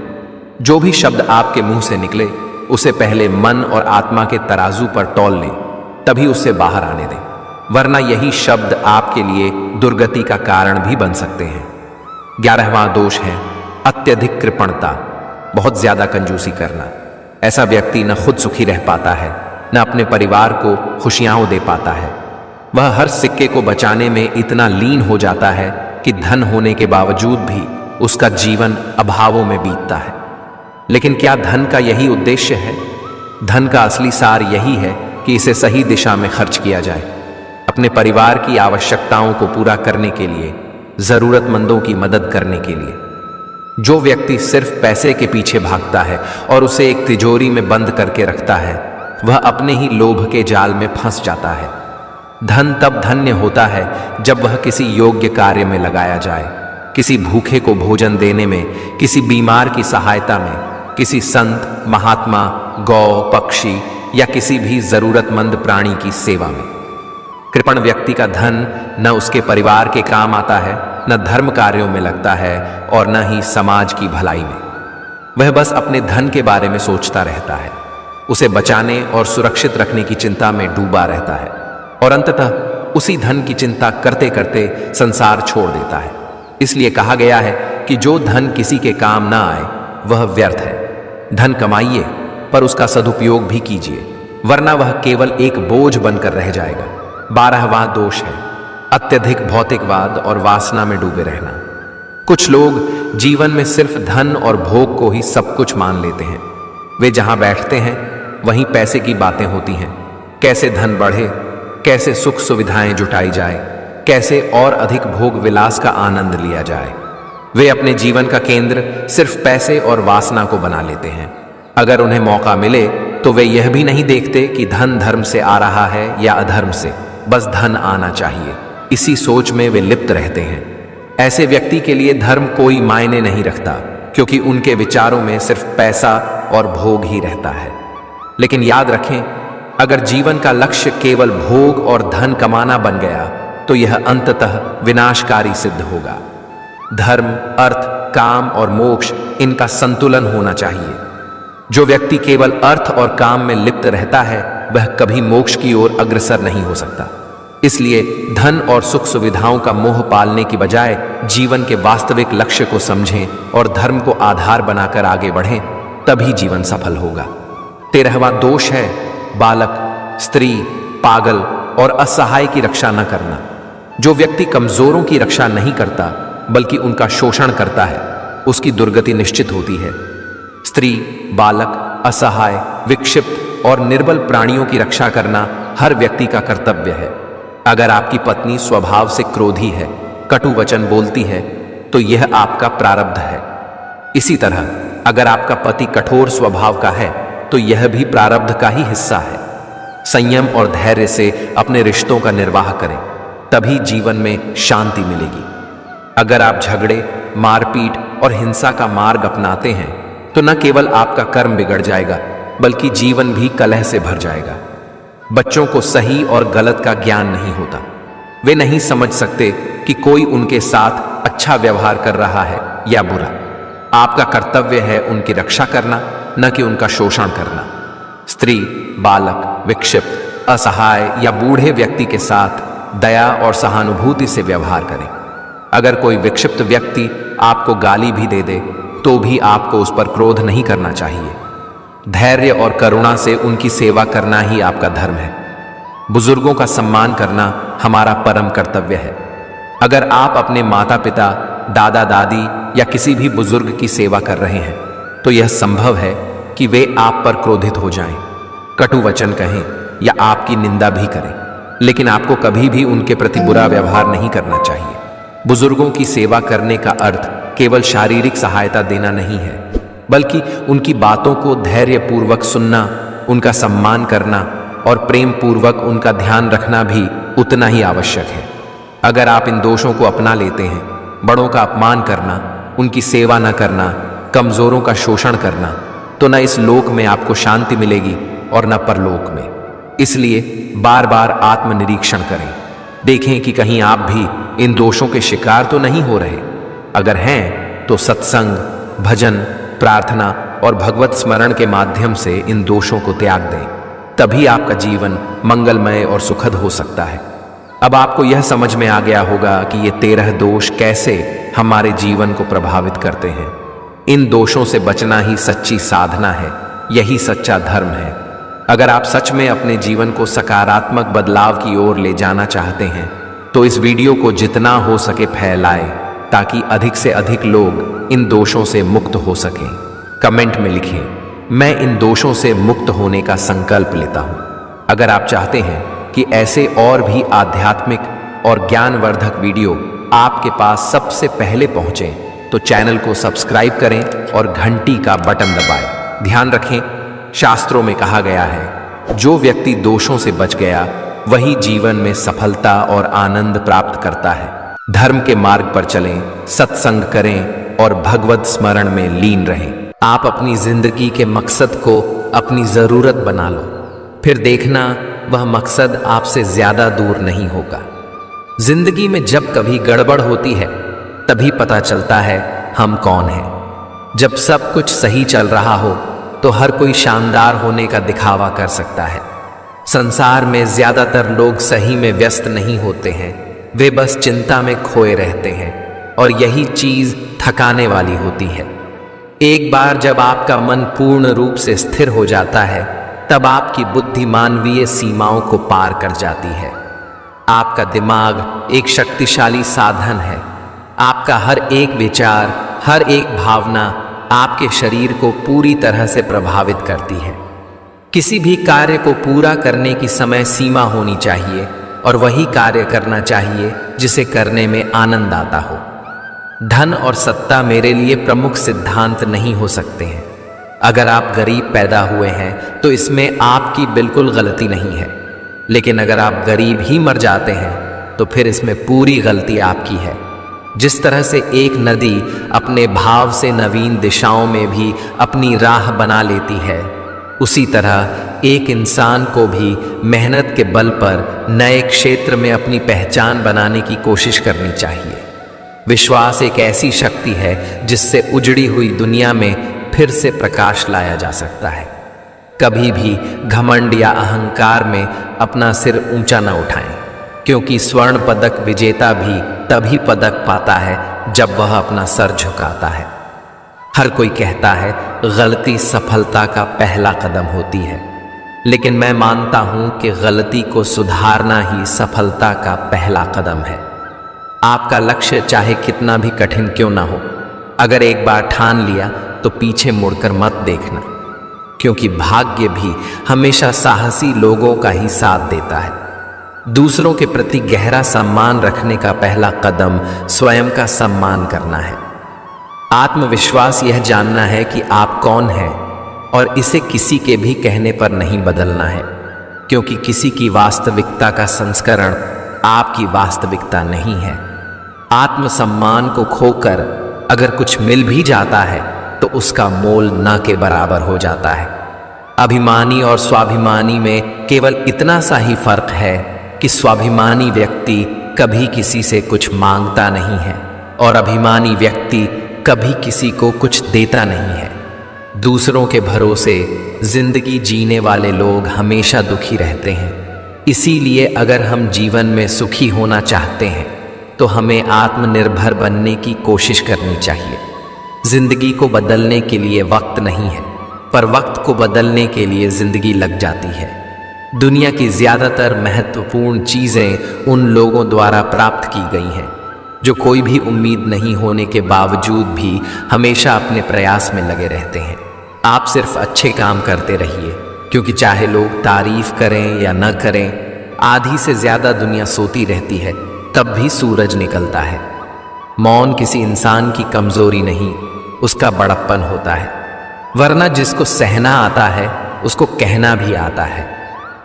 जो भी शब्द आपके मुंह से निकले उसे पहले मन और आत्मा के तराजू पर तौल लें, तभी उससे बाहर आने दें, वरना यही शब्द आपके लिए दुर्गति का कारण भी बन सकते हैं। 11वां दोष है अत्यधिक कृपणता, बहुत ज्यादा कंजूसी करना। ऐसा व्यक्ति न खुद सुखी रह पाता है न अपने परिवार को खुशियां दे पाता है। वह हर सिक्के को बचाने में इतना लीन हो जाता है कि धन होने के बावजूद भी उसका जीवन अभावों में बीतता है। लेकिन क्या धन का यही उद्देश्य है? धन का असली सार यही है कि इसे सही दिशा में खर्च किया जाए, अपने परिवार की आवश्यकताओं को पूरा करने के लिए, जरूरतमंदों की मदद करने के लिए। जो व्यक्ति सिर्फ पैसे के पीछे भागता है और उसे एक तिजोरी में बंद करके रखता है, वह अपने ही लोभ के जाल में फंस जाता है। धन तब धन्य होता है जब वह किसी योग्य कार्य में लगाया जाए, किसी भूखे को भोजन देने में, किसी बीमार की सहायता में, किसी संत, महात्मा, गौ, पक्षी या किसी भी जरूरतमंद प्राणी की सेवा में। कृपण व्यक्ति का धन न उसके परिवार के काम आता है, न धर्म कार्यों में लगता है और न ही समाज की भलाई में। वह बस अपने धन के बारे में सोचता रहता है, उसे बचाने और सुरक्षित रखने की चिंता में डूबा रहता है और अंततः उसी धन की चिंता करते करते संसार छोड़ देता है। इसलिए कहा गया है कि जो धन किसी के काम ना आए वह व्यर्थ है। धन कमाइए पर उसका सदुपयोग भी कीजिए, वरना वह केवल एक बोझ बनकर रह जाएगा। 12वां दोष है अत्यधिक भौतिकवाद और वासना में डूबे रहना। कुछ लोग जीवन में सिर्फ धन और भोग को ही सब कुछ मान लेते हैं। वे जहां बैठते हैं वहीं पैसे की बातें होती हैं। कैसे धन बढ़े, कैसे सुख सुविधाएं जुटाई जाए, कैसे और अधिक भोग विलास का आनंद लिया जाए। वे अपने जीवन का केंद्र सिर्फ पैसे और वासना को बना लेते हैं। अगर उन्हें मौका मिले तो वे यह भी नहीं देखते कि धन धर्म से आ रहा है या अधर्म से, बस धन आना चाहिए, इसी सोच में वे लिप्त रहते हैं। ऐसे व्यक्ति के लिए धर्म कोई मायने नहीं रखता, क्योंकि उनके विचारों में सिर्फ पैसा और भोग ही रहता है। लेकिन याद रखें, अगर जीवन का लक्ष्य केवल भोग और धन कमाना बन गया तो यह अंततः विनाशकारी सिद्ध होगा। धर्म, अर्थ, काम और मोक्ष, इनका संतुलन होना चाहिए। जो व्यक्ति केवल अर्थ और काम में लिप्त रहता है वह कभी मोक्ष की ओर अग्रसर नहीं हो सकता। इसलिए धन और सुख सुविधाओं का मोह पालने की बजाय जीवन के वास्तविक लक्ष्य को समझें और धर्म को आधार बनाकर आगे बढ़ें, तभी जीवन सफल होगा। 13वां दोष है बालक, स्त्री, पागल और असहाय की रक्षा न करना। जो व्यक्ति कमजोरों की रक्षा नहीं करता बल्कि उनका शोषण करता है, उसकी दुर्गति निश्चित होती है। स्त्री, बालक, असहाय, विक्षिप्त और निर्बल प्राणियों की रक्षा करना हर व्यक्ति का कर्तव्य है। अगर आपकी पत्नी स्वभाव से क्रोधी है, कटु वचन बोलती है, तो यह आपका प्रारब्ध है। इसी तरह अगर आपका पति कठोर स्वभाव का है तो यह भी प्रारब्ध का ही हिस्सा है। संयम और धैर्य से अपने रिश्तों का निर्वाह करें, तभी जीवन में शांति मिलेगी। अगर आप झगड़े, मारपीट और हिंसा का मार्ग अपनाते हैं तो न केवल आपका कर्म बिगड़ जाएगा बल्कि जीवन भी कलह से भर जाएगा। बच्चों को सही और गलत का ज्ञान नहीं होता। वे नहीं समझ सकते कि कोई उनके साथ अच्छा व्यवहार कर रहा है या बुरा। आपका कर्तव्य है उनकी रक्षा करना, न कि उनका शोषण करना। स्त्री, बालक, विक्षिप्त, असहाय या बूढ़े व्यक्ति के साथ दया और सहानुभूति से व्यवहार करें। अगर कोई विक्षिप्त व्यक्ति आपको गाली भी दे दे तो भी आपको उस पर क्रोध नहीं करना चाहिए। धैर्य और करुणा से उनकी सेवा करना ही आपका धर्म है। बुजुर्गों का सम्मान करना हमारा परम कर्तव्य है। अगर आप अपने माता पिता, दादा दादी या किसी भी बुजुर्ग की सेवा कर रहे हैं तो यह संभव है कि वे आप पर क्रोधित हो जाएं, कटु वचन कहें या आपकी निंदा भी करें, लेकिन आपको कभी भी उनके प्रति बुरा व्यवहार नहीं करना चाहिए। बुजुर्गों की सेवा करने का अर्थ केवल शारीरिक सहायता देना नहीं है, बल्कि उनकी बातों को धैर्यपूर्वक सुनना, उनका सम्मान करना और प्रेम पूर्वक उनका ध्यान रखना भी उतना ही आवश्यक है। अगर आप इन दोषों को अपना लेते हैं, बड़ों का अपमान करना, उनकी सेवा न करना, कमजोरों का शोषण करना, तो न इस लोक में आपको शांति मिलेगी और न परलोक में। इसलिए बार बार आत्मनिरीक्षण करें, देखें कि कहीं आप भी इन दोषों के शिकार तो नहीं हो रहे। अगर हैं तो सत्संग, भजन, प्रार्थना और भगवत स्मरण के माध्यम से इन दोषों को त्याग दें, तभी आपका जीवन मंगलमय और सुखद हो सकता है। अब आपको यह समझ में आ गया होगा कि ये 13 दोष कैसे हमारे जीवन को प्रभावित करते हैं। इन दोषों से बचना ही सच्ची साधना है, यही सच्चा धर्म है। अगर आप सच में अपने जीवन को सकारात्मक बदलाव की ओर ले जाना चाहते हैं तो इस वीडियो को जितना हो सके फैलाएं, ताकि अधिक से अधिक लोग इन दोषों से मुक्त हो सकें। कमेंट में लिखें, मैं इन दोषों से मुक्त होने का संकल्प लेता हूं। अगर आप चाहते हैं कि ऐसे और भी आध्यात्मिक और ज्ञानवर्धक वीडियो आपके पास सबसे पहले पहुंचे तो चैनल को सब्सक्राइब करें और घंटी का बटन दबाएं। ध्यान रखें, शास्त्रों में कहा गया है, जो व्यक्ति दोषों से बच गया वही जीवन में सफलता और आनंद प्राप्त करता है। धर्म के मार्ग पर चलें, सत्संग करें और भगवत स्मरण में लीन रहें। आप अपनी जिंदगी के मकसद को अपनी जरूरत बना लो, फिर देखना वह मकसद आपसे ज्यादा दूर नहीं होगा। जिंदगी में जब कभी गड़बड़ होती है तभी पता चलता है हम कौन हैं। जब सब कुछ सही चल रहा हो तो हर कोई शानदार होने का दिखावा कर सकता है। संसार में ज्यादातर लोग सही में व्यस्त नहीं होते हैं, वे बस चिंता में खोए रहते हैं और यही चीज थकाने वाली होती है। एक बार जब आपका मन पूर्ण रूप से स्थिर हो जाता है तब आपकी बुद्धि मानवीय सीमाओं को पार कर जाती है। आपका दिमाग एक शक्तिशाली साधन है। आपका हर एक विचार, हर एक भावना आपके शरीर को पूरी तरह से प्रभावित करती है। किसी भी कार्य को पूरा करने की समय सीमा होनी चाहिए और वही कार्य करना चाहिए जिसे करने में आनंद आता हो। धन और सत्ता मेरे लिए प्रमुख सिद्धांत नहीं हो सकते हैं। अगर आप गरीब पैदा हुए हैं तो इसमें आपकी बिल्कुल गलती नहीं है, लेकिन अगर आप गरीब ही मर जाते हैं तो फिर इसमें पूरी गलती आपकी है। जिस तरह से एक नदी अपने भाव से नवीन दिशाओं में भी अपनी राह बना लेती है, उसी तरह एक इंसान को भी मेहनत के बल पर नए क्षेत्र में अपनी पहचान बनाने की कोशिश करनी चाहिए। विश्वास एक ऐसी शक्ति है जिससे उजड़ी हुई दुनिया में फिर से प्रकाश लाया जा सकता है। कभी भी घमंड या अहंकार में अपना सिर ऊंचा न उठाएं, क्योंकि स्वर्ण पदक विजेता भी तभी पदक पाता है जब वह अपना सर झुकाता है। हर कोई कहता है गलती सफलता का पहला कदम होती है, लेकिन मैं मानता हूं कि गलती को सुधारना ही सफलता का पहला कदम है। आपका लक्ष्य चाहे कितना भी कठिन क्यों ना हो, अगर एक बार ठान लिया तो पीछे मुड़कर मत देखना, क्योंकि भाग्य भी हमेशा साहसी लोगों का ही साथ देता है। दूसरों के प्रति गहरा सम्मान रखने का पहला कदम स्वयं का सम्मान करना है। आत्मविश्वास यह जानना है कि आप कौन हैं और इसे किसी के भी कहने पर नहीं बदलना है, क्योंकि किसी की वास्तविकता का संस्करण आपकी वास्तविकता नहीं है। आत्मसम्मान को खोकर अगर कुछ मिल भी जाता है तो उसका मोल न के बराबर हो जाता है। अभिमानी और स्वाभिमानी में केवल इतना सा ही फर्क है कि स्वाभिमानी व्यक्ति कभी किसी से कुछ मांगता नहीं है और अभिमानी व्यक्ति कभी किसी को कुछ देता नहीं है। दूसरों के भरोसे जिंदगी जीने वाले लोग हमेशा दुखी रहते हैं। इसीलिए अगर हम जीवन में सुखी होना चाहते हैं तो हमें आत्मनिर्भर बनने की कोशिश करनी चाहिए। जिंदगी को बदलने के लिए वक्त नहीं है, पर वक्त को बदलने के लिए जिंदगी लग जाती है। दुनिया की ज्यादातर महत्वपूर्ण चीजें उन लोगों द्वारा प्राप्त की गई हैं जो कोई भी उम्मीद नहीं होने के बावजूद भी हमेशा अपने प्रयास में लगे रहते हैं। आप सिर्फ अच्छे काम करते रहिए, क्योंकि चाहे लोग तारीफ करें या न करें, आधी से ज्यादा दुनिया सोती रहती है, तब भी सूरज निकलता है। मौन किसी इंसान की कमजोरी नहीं, उसका बड़प्पन होता है। वरना जिसको सहना आता है उसको कहना भी आता है।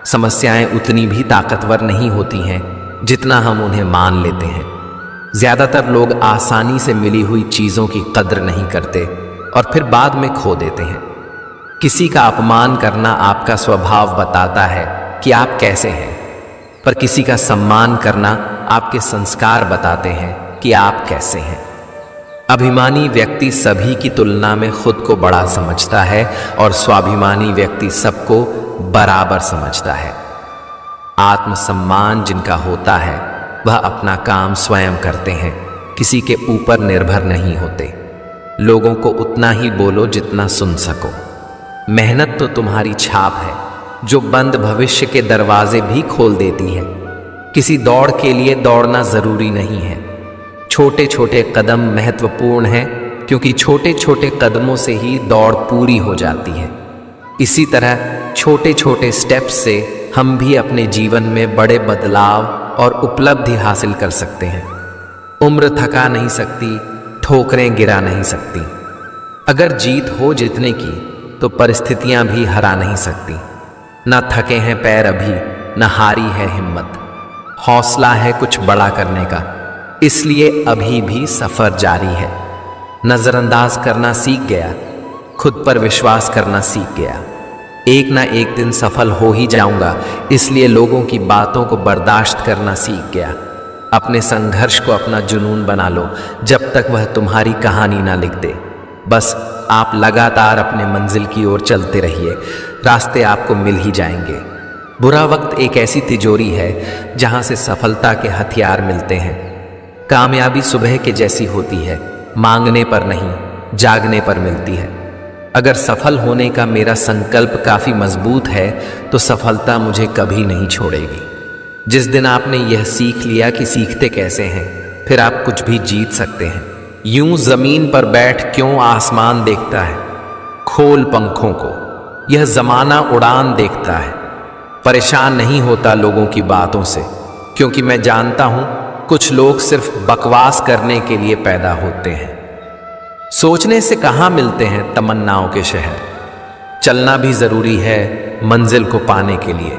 समस्याएं उतनी भी ताकतवर नहीं होती हैं जितना हम उन्हें मान लेते हैं। ज्यादातर लोग आसानी से मिली हुई चीजों की कद्र नहीं करते और फिर बाद में खो देते हैं। किसी का अपमान करना आपका स्वभाव बताता है कि आप कैसे हैं, पर किसी का सम्मान करना आपके संस्कार बताते हैं कि आप कैसे हैं। अभिमानी व्यक्ति सभी की तुलना में खुद को बड़ा समझता है और स्वाभिमानी व्यक्ति सबको बराबर समझता है। आत्मसम्मान जिनका होता है वह अपना काम स्वयं करते हैं, किसी के ऊपर निर्भर नहीं होते। लोगों को उतना ही बोलो जितना सुन सको। मेहनत तो तुम्हारी छाप है जो बंद भविष्य के दरवाजे भी खोल देती है। किसी दौड़ के लिए दौड़ना जरूरी नहीं है। छोटे छोटे कदम महत्वपूर्ण हैं, क्योंकि छोटे छोटे कदमों से ही दौड़ पूरी हो जाती है। इसी तरह छोटे छोटे स्टेप्स से हम भी अपने जीवन में बड़े बदलाव और उपलब्धि हासिल कर सकते हैं। उम्र थका नहीं सकती, ठोकरें गिरा नहीं सकती। अगर जीत हो जीतने की तो परिस्थितियां भी हरा नहीं सकती। न थके हैं पैर अभी, न हारी है हिम्मत। हौसला है कुछ बड़ा करने का, इसलिए अभी भी सफर जारी है। नजरअंदाज करना सीख गया, खुद पर विश्वास करना सीख गया। एक ना एक दिन सफल हो ही जाऊंगा, इसलिए लोगों की बातों को बर्दाश्त करना सीख गया। अपने संघर्ष को अपना जुनून बना लो, जब तक वह तुम्हारी कहानी ना लिख दे। बस आप लगातार अपने मंजिल की ओर चलते रहिए, रास्ते आपको मिल ही जाएंगे। बुरा वक्त एक ऐसी तिजोरी है जहां से सफलता के हथियार मिलते हैं। कामयाबी सुबह के जैसी होती है, मांगने पर नहीं, जागने पर मिलती है। अगर सफल होने का मेरा संकल्प काफी मजबूत है तो सफलता मुझे कभी नहीं छोड़ेगी। जिस दिन आपने यह सीख लिया कि सीखते कैसे हैं, फिर आप कुछ भी जीत सकते हैं। यूं जमीन पर बैठ क्यों आसमान देखता है, खोल पंखों को, यह जमाना उड़ान देखता है। परेशान नहीं होता लोगों की बातों से, क्योंकि मैं जानता हूं कुछ लोग सिर्फ बकवास करने के लिए पैदा होते हैं। सोचने से कहाँ मिलते हैं तमन्नाओं के शहर। चलना भी जरूरी है मंजिल को पाने के लिए।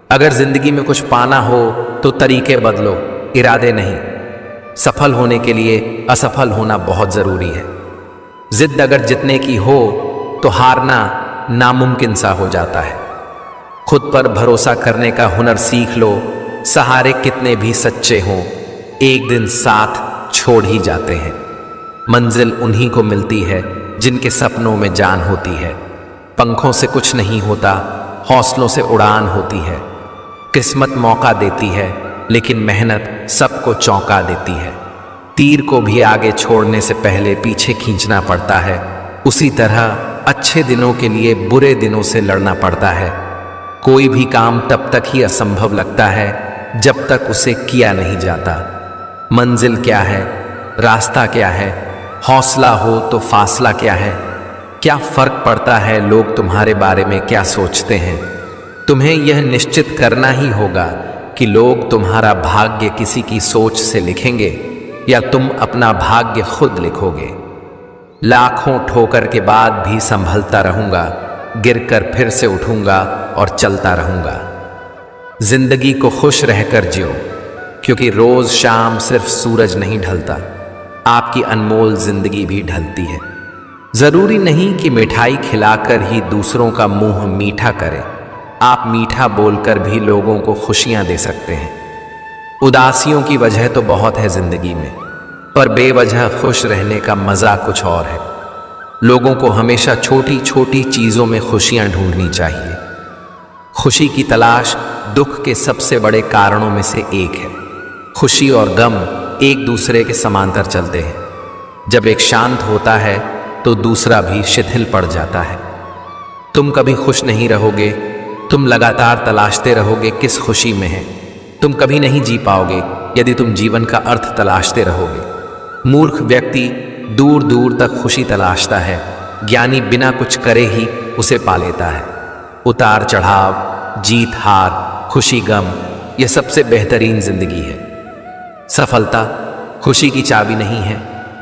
अगर जिंदगी में कुछ पाना हो तो तरीके बदलो, इरादे नहीं। सफल होने के लिए असफल होना बहुत जरूरी है। जिद अगर जितने की हो तो हारना नामुमकिन सा हो जाता है। खुद पर भरोसा करने का हुनर सीख लो। सहारे कितने भी सच्चे हों, एक दिन साथ छोड़ ही जाते हैं। मंजिल उन्हीं को मिलती है जिनके सपनों में जान होती है। पंखों से कुछ नहीं होता, हौसलों से उड़ान होती है। किस्मत मौका देती है लेकिन मेहनत सबको चौंका देती है। तीर को भी आगे छोड़ने से पहले पीछे खींचना पड़ता है। उसी तरह अच्छे दिनों के लिए बुरे दिनों से लड़ना पड़ता है। कोई भी काम तब तक ही असंभव लगता है जब तक उसे किया नहीं जाता। मंजिल क्या है, रास्ता क्या है, हौसला हो तो फासला क्या है। क्या फर्क पड़ता है लोग तुम्हारे बारे में क्या सोचते हैं। तुम्हें यह निश्चित करना ही होगा कि लोग तुम्हारा भाग्य किसी की सोच से लिखेंगे या तुम अपना भाग्य खुद लिखोगे। लाखों ठोकर के बाद भी संभलता रहूंगा, गिरकर फिर से उठूंगा और चलता रहूंगा। जिंदगी को खुश रहकर जियो, क्योंकि रोज शाम सिर्फ सूरज नहीं ढलता, आपकी अनमोल जिंदगी भी ढलती है। जरूरी नहीं कि मिठाई खिलाकर ही दूसरों का मुंह मीठा करें। आप मीठा बोलकर भी लोगों को खुशियां दे सकते हैं। उदासियों की वजह तो बहुत है जिंदगी में, पर बेवजह खुश रहने का मजा कुछ और है। लोगों को हमेशा छोटी छोटी चीजों में खुशियां ढूंढनी चाहिए। खुशी की तलाश दुख के सबसे बड़े कारणों में से एक है। खुशी और गम एक दूसरे के समांतर चलते हैं। जब एक शांत होता है तो दूसरा भी शिथिल पड़ जाता है। तुम कभी खुश नहीं रहोगे, तुम लगातार तलाशते रहोगे किस खुशी में है। तुम कभी नहीं जी पाओगे यदि तुम जीवन का अर्थ तलाशते रहोगे। मूर्ख व्यक्ति दूर दूर तक खुशी तलाशता है, ज्ञानी बिना कुछ करे ही उसे पा लेता है। उतार चढ़ाव, जीत हार, खुशी गम, यह सबसे बेहतरीन जिंदगी है। सफलता खुशी की चाबी नहीं है,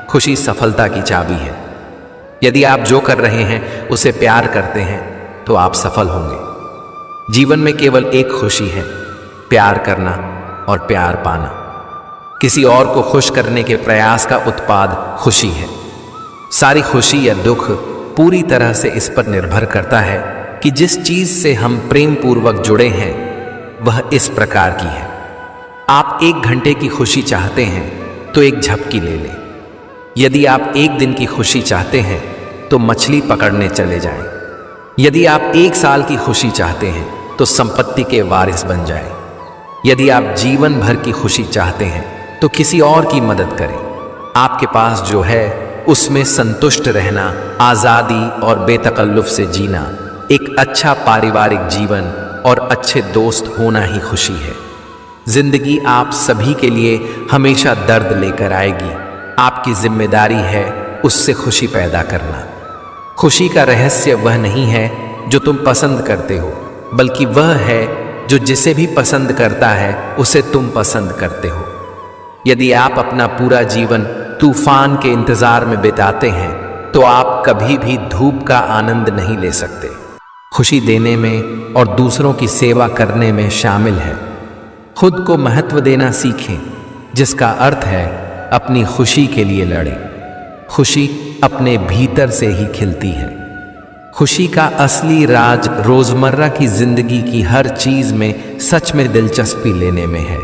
खुशी सफलता की चाबी है। यदि आप जो कर रहे हैं उसे प्यार करते हैं तो आप सफल होंगे। जीवन में केवल एक खुशी है, प्यार करना और प्यार पाना। किसी और को खुश करने के प्रयास का उत्पाद खुशी है। सारी खुशी या दुख पूरी तरह से इस पर निर्भर करता है कि जिस चीज से हम प्रेम पूर्वक जुड़े हैं वह इस प्रकार की है। आप 1 घंटे की खुशी चाहते हैं तो एक झपकी ले लें। यदि आप 1 दिन की खुशी चाहते हैं तो मछली पकड़ने चले जाएं। यदि आप 1 साल की खुशी चाहते हैं तो संपत्ति के वारिस बन जाएं। यदि आप जीवन भर की खुशी चाहते हैं तो किसी और की मदद करें। आपके पास जो है उसमें संतुष्ट रहना, आज़ादी और बेतकल्लुफ से जीना, एक अच्छा पारिवारिक जीवन और अच्छे दोस्त होना ही खुशी है। जिंदगी आप सभी के लिए हमेशा दर्द लेकर आएगी। आपकी जिम्मेदारी है उससे खुशी पैदा करना। खुशी का रहस्य वह नहीं है जो तुम पसंद करते हो, बल्कि वह है जो जिसे भी पसंद करता है उसे तुम पसंद करते हो। यदि आप अपना पूरा जीवन तूफान के इंतजार में बिताते हैं तो आप कभी भी धूप का आनंद नहीं ले सकते। खुशी देने में और दूसरों की सेवा करने में शामिल है। खुद को महत्व देना सीखें, जिसका अर्थ है अपनी खुशी के लिए लड़ें। खुशी अपने भीतर से ही खिलती है। खुशी का असली राज रोजमर्रा की जिंदगी की हर चीज में सच में दिलचस्पी लेने में है।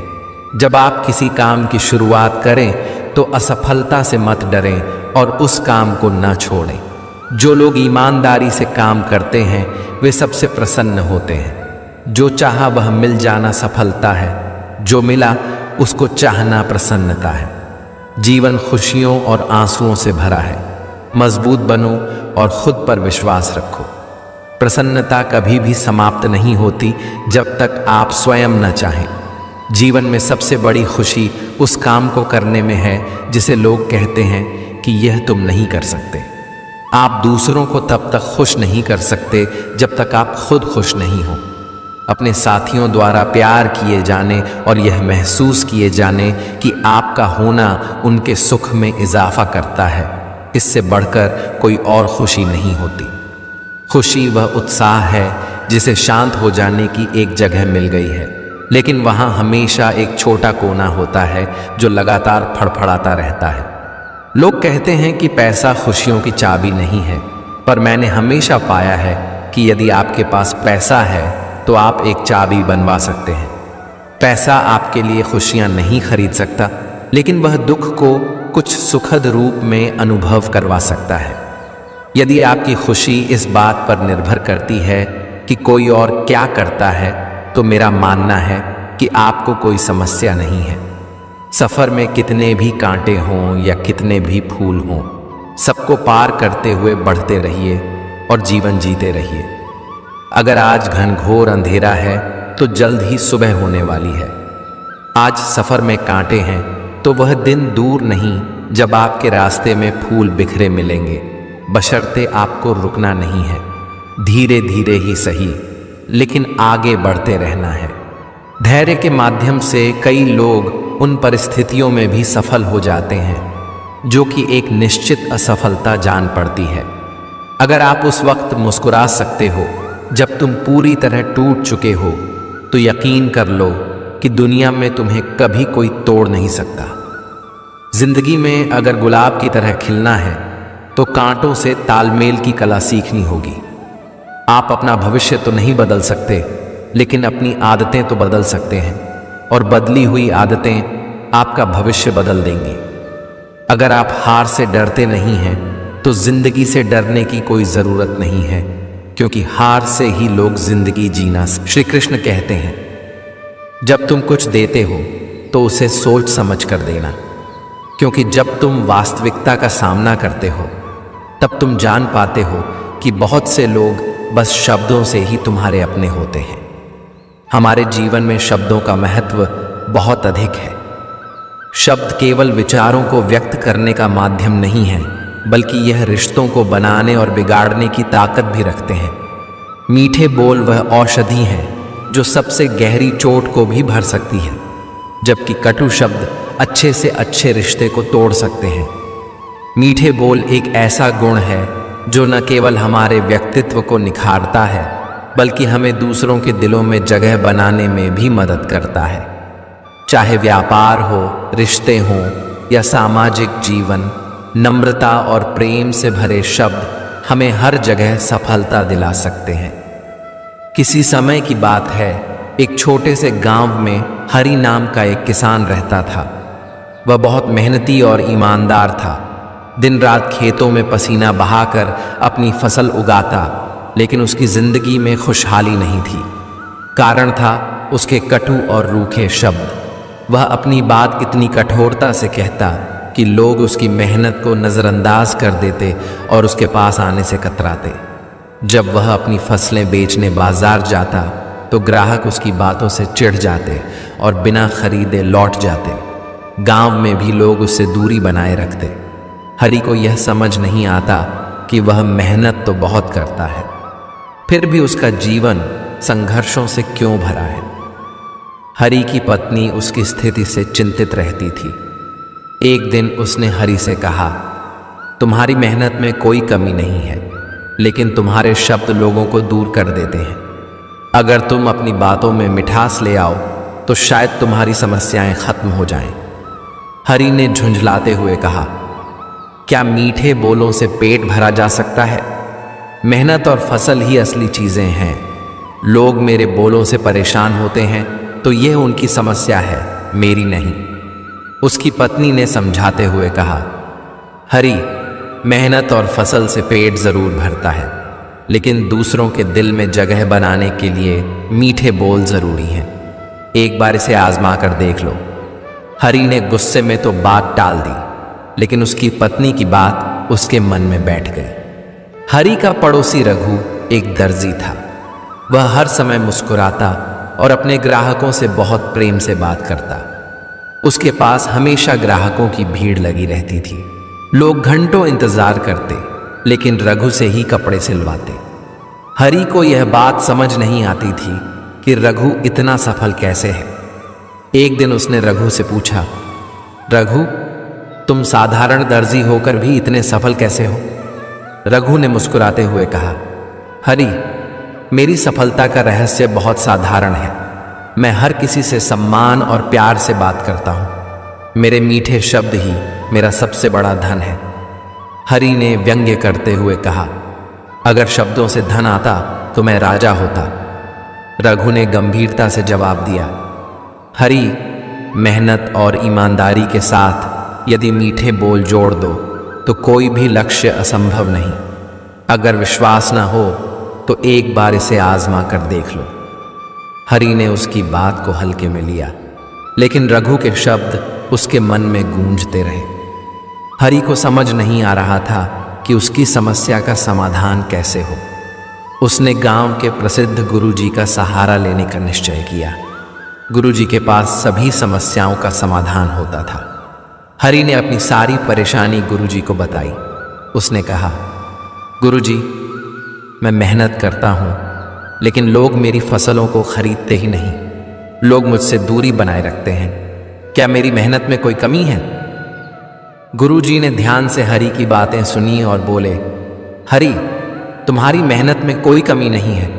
जब आप किसी काम की शुरुआत करें तो असफलता से मत डरें और उस काम को न छोड़ें। जो लोग ईमानदारी से काम करते हैं वे सबसे प्रसन्न होते हैं। जो चाहा वह मिल जाना सफलता है, जो मिला उसको चाहना प्रसन्नता है। जीवन खुशियों और आंसुओं से भरा है। मजबूत बनो और खुद पर विश्वास रखो। प्रसन्नता कभी भी समाप्त नहीं होती जब तक आप स्वयं न चाहें। जीवन में सबसे बड़ी खुशी उस काम को करने में है जिसे लोग कहते हैं कि यह तुम नहीं कर सकते। आप दूसरों को तब तक खुश नहीं कर सकते जब तक आप खुद खुश नहीं हो। अपने साथियों द्वारा प्यार किए जाने और यह महसूस किए जाने कि आपका होना उनके सुख में इजाफा करता है, इससे बढ़कर कोई और खुशी नहीं होती। खुशी वह उत्साह है जिसे शांत हो जाने की एक जगह मिल गई है, लेकिन वहाँ हमेशा एक छोटा कोना होता है जो लगातार फड़फड़ाता रहता है। लोग कहते हैं कि पैसा खुशियों की चाबी नहीं है, पर मैंने हमेशा पाया है कि यदि आपके पास पैसा है तो आप एक चाबी बनवा सकते हैं। पैसा आपके लिए खुशियां नहीं खरीद सकता, लेकिन वह दुख को कुछ सुखद रूप में अनुभव करवा सकता है। यदि आपकी खुशी इस बात पर निर्भर करती है कि कोई और क्या करता है, तो मेरा मानना है कि आपको कोई समस्या नहीं है। सफर में कितने भी कांटे हों या कितने भी फूल हों, सबको पार करते हुए बढ़ते रहिए और जीवन जीते रहिए। अगर आज घनघोर अंधेरा है तो जल्द ही सुबह होने वाली है। आज सफर में कांटे हैं तो वह दिन दूर नहीं जब आपके रास्ते में फूल बिखरे मिलेंगे, बशर्ते आपको रुकना नहीं है। धीरे धीरे ही सही, लेकिन आगे बढ़ते रहना है। धैर्य के माध्यम से कई लोग उन परिस्थितियों में भी सफल हो जाते हैं जो कि एक निश्चित असफलता जान पड़ती है। अगर आप उस वक्त मुस्कुरा सकते हो जब तुम पूरी तरह टूट चुके हो, तो यकीन कर लो कि दुनिया में तुम्हें कभी कोई तोड़ नहीं सकता। जिंदगी में अगर गुलाब की तरह खिलना है तो कांटों से तालमेल की कला सीखनी होगी। आप अपना भविष्य तो नहीं बदल सकते, लेकिन अपनी आदतें तो बदल सकते हैं, और बदली हुई आदतें आपका भविष्य बदल देंगी। अगर आप हार से डरते नहीं हैं तो जिंदगी से डरने की कोई ज़रूरत नहीं है, क्योंकि हार से ही लोग जिंदगी जीना। श्री कृष्ण कहते हैं, जब तुम कुछ देते हो तो उसे सोच समझ कर देना, क्योंकि जब तुम वास्तविकता का सामना करते हो तब तुम जान पाते हो कि बहुत से लोग बस शब्दों से ही तुम्हारे अपने होते हैं। हमारे जीवन में शब्दों का महत्व बहुत अधिक है। शब्द केवल विचारों को व्यक्त करने का माध्यम नहीं है, बल्कि यह रिश्तों को बनाने और बिगाड़ने की ताकत भी रखते हैं। मीठे बोल वह औषधि है जो सबसे गहरी चोट को भी भर सकती है, जबकि कटु शब्द अच्छे से अच्छे रिश्ते को तोड़ सकते हैं। मीठे बोल एक ऐसा गुण है जो न केवल हमारे व्यक्तित्व को निखारता है, बल्कि हमें दूसरों के दिलों में जगह बनाने में भी मदद करता है। चाहे व्यापार हो, रिश्ते हों या सामाजिक जीवन, नम्रता और प्रेम से भरे शब्द हमें हर जगह सफलता दिला सकते हैं। किसी समय की बात है, एक छोटे से गांव में हरि नाम का एक किसान रहता था। वह बहुत मेहनती और ईमानदार था। दिन रात खेतों में पसीना बहाकर अपनी फसल उगाता, लेकिन उसकी जिंदगी में खुशहाली नहीं थी। कारण था उसके कटु और रूखे शब्द। वह अपनी बात इतनी कठोरता से कहता कि लोग उसकी मेहनत को नज़रअंदाज कर देते और उसके पास आने से कतराते। जब वह अपनी फसलें बेचने बाजार जाता तो ग्राहक उसकी बातों से चिढ़ जाते और बिना खरीदे लौट जाते। गांव में भी लोग उससे दूरी बनाए रखते। हरि को यह समझ नहीं आता कि वह मेहनत तो बहुत करता है, फिर भी उसका जीवन संघर्षों से क्यों भरा है। हरि की पत्नी उसकी स्थिति से चिंतित रहती थी। एक दिन उसने हरि से कहा, तुम्हारी मेहनत में कोई कमी नहीं है, लेकिन तुम्हारे शब्द लोगों को दूर कर देते हैं। अगर तुम अपनी बातों में मिठास ले आओ तो शायद तुम्हारी समस्याएं खत्म हो जाएं। हरि ने झुंझलाते हुए कहा, क्या मीठे बोलों से पेट भरा जा सकता है? मेहनत और फसल ही असली चीजें हैं। लोग मेरे बोलों से परेशान होते हैं तो यह उनकी समस्या है, मेरी नहीं। उसकी पत्नी ने समझाते हुए कहा, हरि, मेहनत और फसल से पेट जरूर भरता है, लेकिन दूसरों के दिल में जगह बनाने के लिए मीठे बोल जरूरी हैं। एक बार इसे आजमा कर देख लो। हरि ने गुस्से में तो बात टाल दी, लेकिन उसकी पत्नी की बात उसके मन में बैठ गई। हरि का पड़ोसी रघु एक दर्जी था। वह हर समय मुस्कुराता और अपने ग्राहकों से बहुत प्रेम से बात करता। उसके पास हमेशा ग्राहकों की भीड़ लगी रहती थी। लोग घंटों इंतजार करते, लेकिन रघु से ही कपड़े सिलवाते। हरि को यह बात समझ नहीं आती थी कि रघु इतना सफल कैसे है। एक दिन उसने रघु से पूछा, रघु, तुम साधारण दर्जी होकर भी इतने सफल कैसे हो? रघु ने मुस्कुराते हुए कहा, हरि, मेरी सफलता का रहस्य बहुत साधारण है। मैं हर किसी से सम्मान और प्यार से बात करता हूं। मेरे मीठे शब्द ही मेरा सबसे बड़ा धन है। हरि ने व्यंग्य करते हुए कहा, अगर शब्दों से धन आता तो मैं राजा होता। रघु ने गंभीरता से जवाब दिया, हरि, मेहनत और ईमानदारी के साथ यदि मीठे बोल जोड़ दो तो कोई भी लक्ष्य असंभव नहीं। अगर विश्वास ना हो तो एक बार इसे आजमा कर देख लो। हरि ने उसकी बात को हल्के में लिया, लेकिन रघु के शब्द उसके मन में गूंजते रहे। हरि को समझ नहीं आ रहा था कि उसकी समस्या का समाधान कैसे हो। उसने गांव के प्रसिद्ध गुरुजी का सहारा लेने का निश्चय किया। गुरुजी के पास सभी समस्याओं का समाधान होता था। हरि ने अपनी सारी परेशानी गुरुजी को बताई। उसने कहा, गुरुजी, मैं मेहनत करता हूं, लेकिन लोग मेरी फसलों को खरीदते ही नहीं। लोग मुझसे दूरी बनाए रखते हैं। क्या मेरी मेहनत में कोई कमी है? गुरुजी ने ध्यान से हरि की बातें सुनी और बोले, हरि, तुम्हारी मेहनत में कोई कमी नहीं है।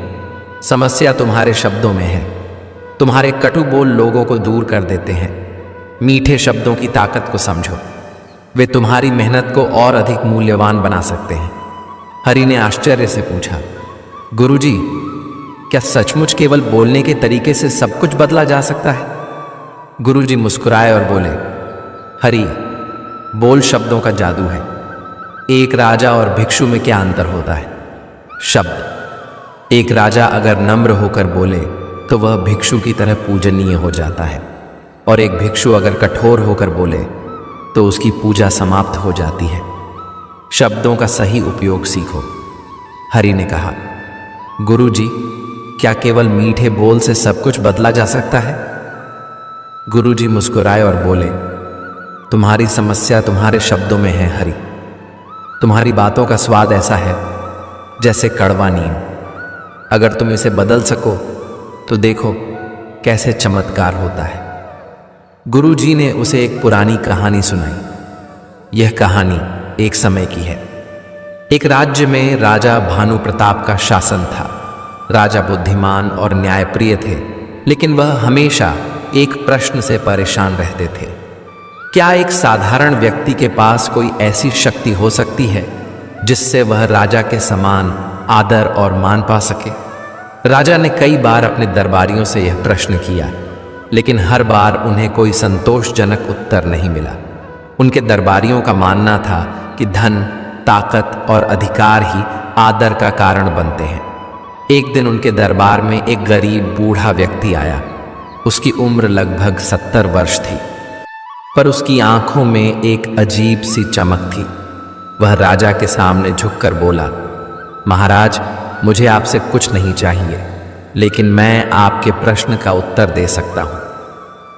समस्या तुम्हारे शब्दों में है। तुम्हारे कटु बोल लोगों को दूर कर देते हैं। मीठे शब्दों की ताकत को समझो, वे तुम्हारी मेहनत को और अधिक मूल्यवान बना सकते हैं। हरि ने आश्चर्य से पूछा, गुरुजी, क्या सचमुच केवल बोलने के तरीके से सब कुछ बदला जा सकता है? गुरुजी मुस्कुराए और बोले, हरि, बोल शब्दों का जादू है। एक राजा और भिक्षु में क्या अंतर होता है? शब्द। एक राजा अगर नम्र होकर बोले तो वह भिक्षु की तरह पूजनीय हो जाता है, और एक भिक्षु अगर कठोर होकर बोले तो उसकी पूजा समाप्त हो जाती है। शब्दों का सही उपयोग सीखो। हरि ने कहा, गुरुजी, क्या केवल मीठे बोल से सब कुछ बदला जा सकता है? गुरुजी मुस्कुराए और बोले, तुम्हारी समस्या तुम्हारे शब्दों में है हरि। तुम्हारी बातों का स्वाद ऐसा है जैसे कड़वा नीम। अगर तुम इसे बदल सको तो देखो कैसे चमत्कार होता है। गुरुजी ने उसे एक पुरानी कहानी सुनाई। यह कहानी एक समय की है। एक राज्य में राजा भानु प्रताप का शासन था। राजा बुद्धिमान और न्यायप्रिय थे, लेकिन वह हमेशा एक प्रश्न से परेशान रहते थे। क्या एक साधारण व्यक्ति के पास कोई ऐसी शक्ति हो सकती है जिससे वह राजा के समान आदर और मान पा सके? राजा ने कई बार अपने दरबारियों से यह प्रश्न किया, लेकिन हर बार उन्हें कोई संतोषजनक उत्तर नहीं मिला। उनके दरबारियों का मानना था कि धन, ताकत और अधिकार ही आदर का कारण बनते हैं। एक दिन उनके दरबार में एक गरीब बूढ़ा व्यक्ति आया। उसकी उम्र लगभग 70 वर्ष थी, पर उसकी आंखों में एक अजीब सी चमक थी। वह राजा के सामने झुककर बोला, महाराज, मुझे आपसे कुछ नहीं चाहिए, लेकिन मैं आपके प्रश्न का उत्तर दे सकता हूं।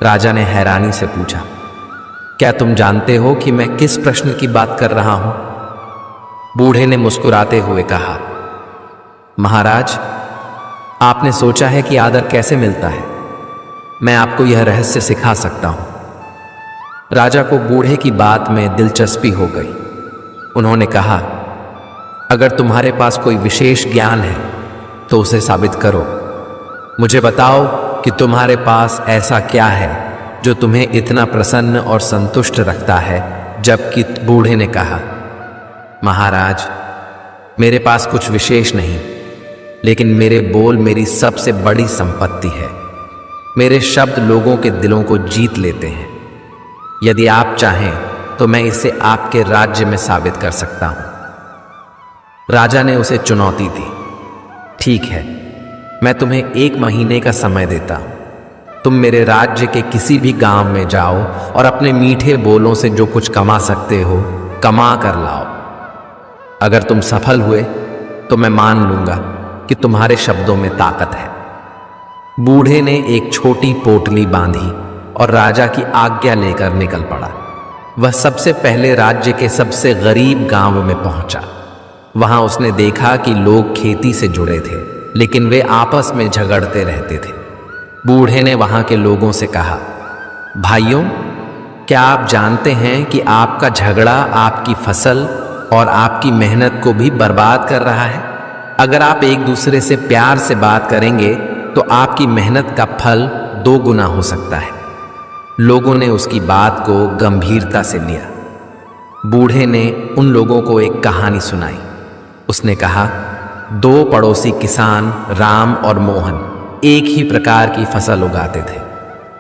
राजा ने हैरानी से पूछा, क्या तुम जानते हो कि मैं किस प्रश्न की बात कर रहा हूं? बूढ़े ने मुस्कुराते हुए कहा, महाराज, आपने सोचा है कि आदर कैसे मिलता है? मैं आपको यह रहस्य सिखा सकता हूं। राजा को बूढ़े की बात में दिलचस्पी हो गई। उन्होंने कहा, अगर तुम्हारे पास कोई विशेष ज्ञान है तो उसे साबित करो। मुझे बताओ कि तुम्हारे पास ऐसा क्या है जो तुम्हें इतना प्रसन्न और संतुष्ट रखता है। जबकि बूढ़े ने कहा, महाराज, मेरे पास कुछ विशेष नहीं, लेकिन मेरे बोल मेरी सबसे बड़ी संपत्ति है। मेरे शब्द लोगों के दिलों को जीत लेते हैं। यदि आप चाहें तो मैं इसे आपके राज्य में साबित कर सकता हूं। राजा ने उसे चुनौती दी। ठीक है, मैं तुम्हें 1 महीने का समय देता हूं। तुम मेरे राज्य के किसी भी गांव में जाओ और अपने मीठे बोलों से जो कुछ कमा सकते हो कमा कर लाओ। अगर तुम सफल हुए तो मैं मान लूंगा कि तुम्हारे शब्दों में ताकत है। बूढ़े ने एक छोटी पोटली बांधी और राजा की आज्ञा लेकर निकल पड़ा। वह सबसे पहले राज्य के सबसे गरीब गांव में पहुंचा। वहां उसने देखा कि लोग खेती से जुड़े थे, लेकिन वे आपस में झगड़ते रहते थे। बूढ़े ने वहां के लोगों से कहा, भाइयों, क्या आप जानते हैं कि आपका झगड़ा आपकी फसल और आपकी मेहनत को भी बर्बाद कर रहा है? अगर आप एक दूसरे से प्यार से बात करेंगे तो आपकी मेहनत का फल 2 गुना हो सकता है। लोगों ने उसकी बात को गंभीरता से लिया। बूढ़े ने उन लोगों को एक कहानी सुनाई। उसने कहा, 2 पड़ोसी किसान राम और मोहन एक ही प्रकार की फसल उगाते थे,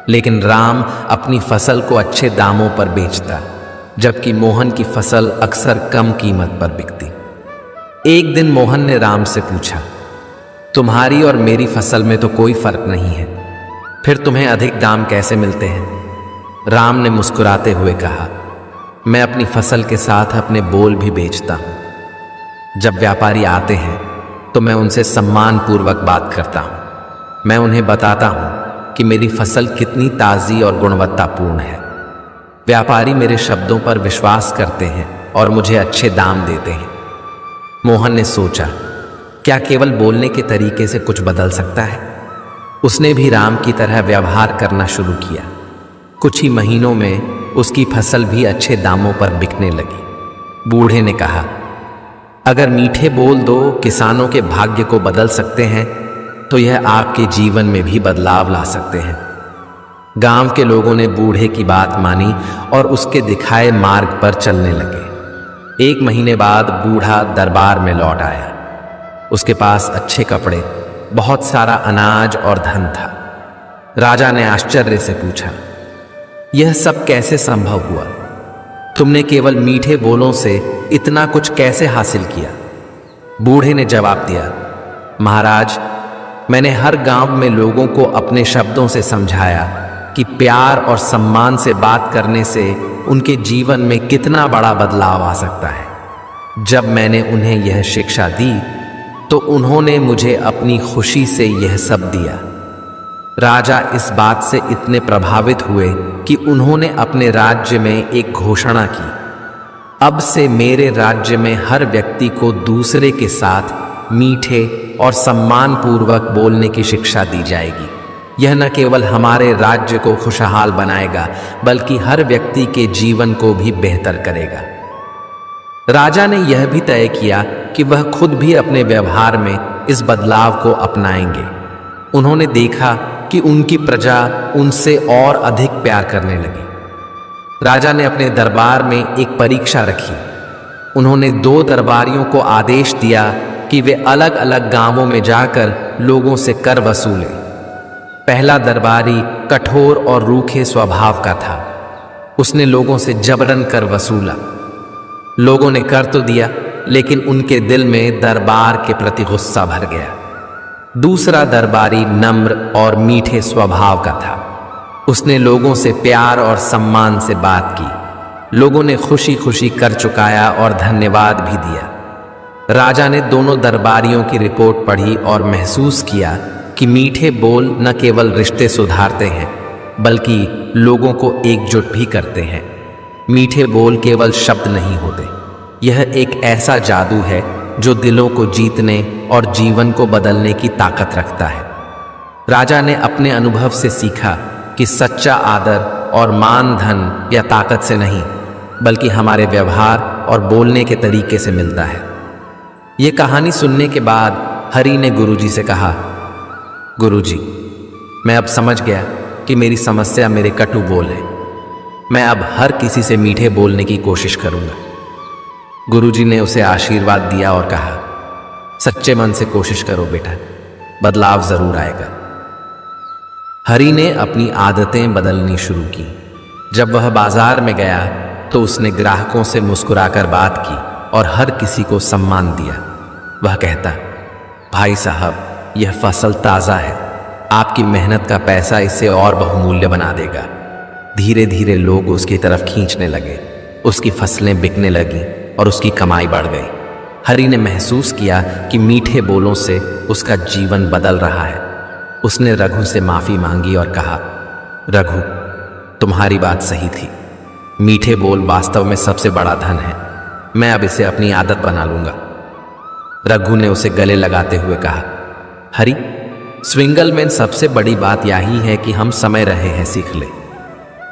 लेकिन राम अपनी फसल को अच्छे दामों पर बेचता, जबकि मोहन की फसल अक्सर कम कीमत पर बिकती। एक दिन मोहन ने राम से पूछा, तुम्हारी और मेरी फसल में तो कोई फर्क नहीं है, फिर तुम्हें अधिक दाम कैसे मिलते हैं? राम ने मुस्कुराते हुए कहा, मैं अपनी फसल के साथ अपने बोल भी बेचता हूं। जब व्यापारी आते हैं तो मैं उनसे सम्मानपूर्वक बात करता हूं। मैं उन्हें बताता हूं कि मेरी फसल कितनी ताज़ी और गुणवत्तापूर्ण है। व्यापारी मेरे शब्दों पर विश्वास करते हैं और मुझे अच्छे दाम देते हैं। मोहन ने सोचा, क्या केवल बोलने के तरीके से कुछ बदल सकता है? उसने भी राम की तरह व्यवहार करना शुरू किया। कुछ ही महीनों में उसकी फसल भी अच्छे दामों पर बिकने लगी। बूढ़े ने कहा, अगर मीठे बोल 2 किसानों के भाग्य को बदल सकते हैं तो यह आपके जीवन में भी बदलाव ला सकते हैं। गांव के लोगों ने बूढ़े की बात मानी और उसके दिखाए मार्ग पर चलने लगे। 1 महीने बाद बूढ़ा दरबार में लौट आया। उसके पास अच्छे कपड़े, बहुत सारा अनाज और धन था। राजा ने आश्चर्य से पूछा, यह सब कैसे संभव हुआ? तुमने केवल मीठे बोलों से इतना कुछ कैसे हासिल किया? बूढ़े ने जवाब दिया, महाराज, मैंने हर गांव में लोगों को अपने शब्दों से समझाया कि प्यार और सम्मान से बात करने से उनके जीवन में कितना बड़ा बदलाव आ सकता है। जब मैंने उन्हें यह शिक्षा दी तो उन्होंने मुझे अपनी खुशी से यह सब दिया। राजा इस बात से इतने प्रभावित हुए कि उन्होंने अपने राज्य में एक घोषणा की, अब से मेरे राज्य में हर व्यक्ति को दूसरे के साथ मीठे और सम्मानपूर्वक बोलने की शिक्षा दी जाएगी। यह न केवल हमारे राज्य को खुशहाल बनाएगा, बल्कि हर व्यक्ति के जीवन को भी बेहतर करेगा। राजा ने यह भी तय किया कि वह खुद भी अपने व्यवहार में इस बदलाव को अपनाएंगे। उन्होंने देखा कि उनकी प्रजा उनसे और अधिक प्यार करने लगी। राजा ने अपने दरबार में एक परीक्षा रखी। उन्होंने 2 दरबारियों को आदेश दिया कि वे अलग अलग गांवों में जाकर लोगों से कर वसूलें। पहला दरबारी कठोर और रूखे स्वभाव का था। उसने लोगों से जबरन कर वसूला। लोगों ने कर तो दिया, लेकिन उनके दिल में दरबार के प्रति गुस्सा भर गया। दूसरा दरबारी नम्र और मीठे स्वभाव का था। उसने लोगों से प्यार और सम्मान से बात की। लोगों ने खुशी खुशी कर चुकाया और धन्यवाद भी दिया। राजा ने दोनों दरबारियों की रिपोर्ट पढ़ी और महसूस किया कि मीठे बोल न केवल रिश्ते सुधारते हैं, बल्कि लोगों को एकजुट भी करते हैं। मीठे बोल केवल शब्द नहीं होते, यह एक ऐसा जादू है जो दिलों को जीतने और जीवन को बदलने की ताकत रखता है। राजा ने अपने अनुभव से सीखा कि सच्चा आदर और मान धन या ताकत से नहीं, बल्कि हमारे व्यवहार और बोलने के तरीके से मिलता है। ये कहानी सुनने के बाद हरि ने गुरुजी से कहा, गुरुजी, मैं अब समझ गया कि मेरी समस्या मेरे कटु बोल है। मैं अब हर किसी से मीठे बोलने की कोशिश करूंगा। गुरुजी ने उसे आशीर्वाद दिया और कहा, सच्चे मन से कोशिश करो बेटा, बदलाव जरूर आएगा। हरि ने अपनी आदतें बदलनी शुरू की। जब वह बाजार में गया तो उसने ग्राहकों से मुस्कुराकर बात की और हर किसी को सम्मान दिया। वह कहता, भाई साहब, यह फसल ताज़ा है, आपकी मेहनत का पैसा इसे और बहुमूल्य बना देगा। धीरे धीरे लोग उसकी तरफ खींचने लगे। उसकी फसलें बिकने लगीं और उसकी कमाई बढ़ गई। हरि ने महसूस किया कि मीठे बोलों से उसका जीवन बदल रहा है। उसने रघु से माफ़ी मांगी और कहा, रघु, तुम्हारी बात सही थी। मीठे बोल वास्तव में सबसे बड़ा धन है। मैं अब इसे अपनी आदत बना लूंगा। रघु ने उसे गले लगाते हुए कहा, हरि, स्विंगल में सबसे बड़ी बात यही है कि हम समय रहे हैं सीख ले।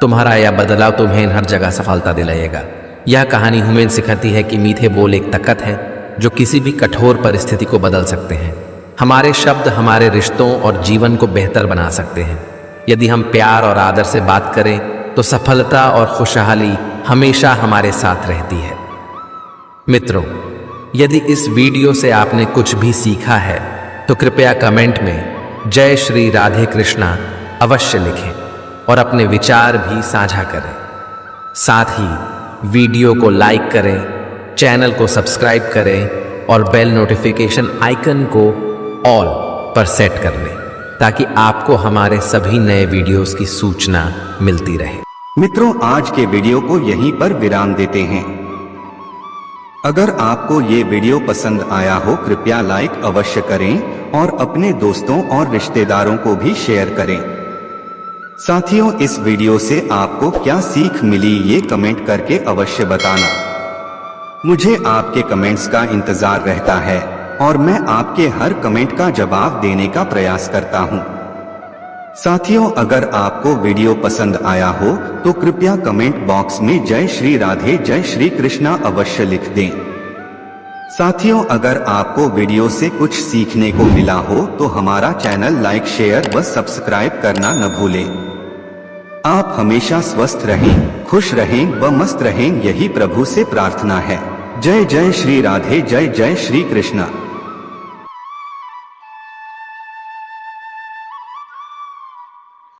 तुम्हारा यह बदलाव तुम्हें हर जगह सफलता दिलाएगा। यह कहानी हमें सिखाती है कि मीठे बोल एक ताकत है जो किसी भी कठोर परिस्थिति को बदल सकते हैं। हमारे शब्द हमारे रिश्तों और जीवन को बेहतर बना सकते हैं। यदि हम प्यार और आदर से बात करें तो सफलता और खुशहाली हमेशा हमारे साथ रहती है। मित्रों, यदि इस वीडियो से आपने कुछ भी सीखा है तो कृपया कमेंट में जय श्री राधे कृष्णा अवश्य लिखें और अपने विचार भी साझा करें। साथ ही वीडियो को लाइक करें, चैनल को सब्सक्राइब करें और बेल नोटिफिकेशन आइकन को ऑल पर सेट कर लें ताकि आपको हमारे सभी नए वीडियोस की सूचना मिलती रहे। मित्रों, आज के वीडियो को यहीं पर विराम देते हैं। अगर आपको ये वीडियो पसंद आया हो कृपया लाइक अवश्य करें और अपने दोस्तों और रिश्तेदारों को भी शेयर करें। साथियों, इस वीडियो से आपको क्या सीख मिली ये कमेंट करके अवश्य बताना। मुझे आपके कमेंट्स का इंतजार रहता है और मैं आपके हर कमेंट का जवाब देने का प्रयास करता हूँ। साथियों, अगर आपको वीडियो पसंद आया हो तो कृपया कमेंट बॉक्स में जय श्री राधे जय श्री कृष्णा अवश्य लिख दें। साथियों, अगर आपको वीडियो से कुछ सीखने को मिला हो तो हमारा चैनल लाइक शेयर व सब्सक्राइब करना न भूलें। आप हमेशा स्वस्थ रहें, खुश रहें व मस्त रहें, यही प्रभु से प्रार्थना है। जय जय श्री राधे जय जय श्री कृष्णा।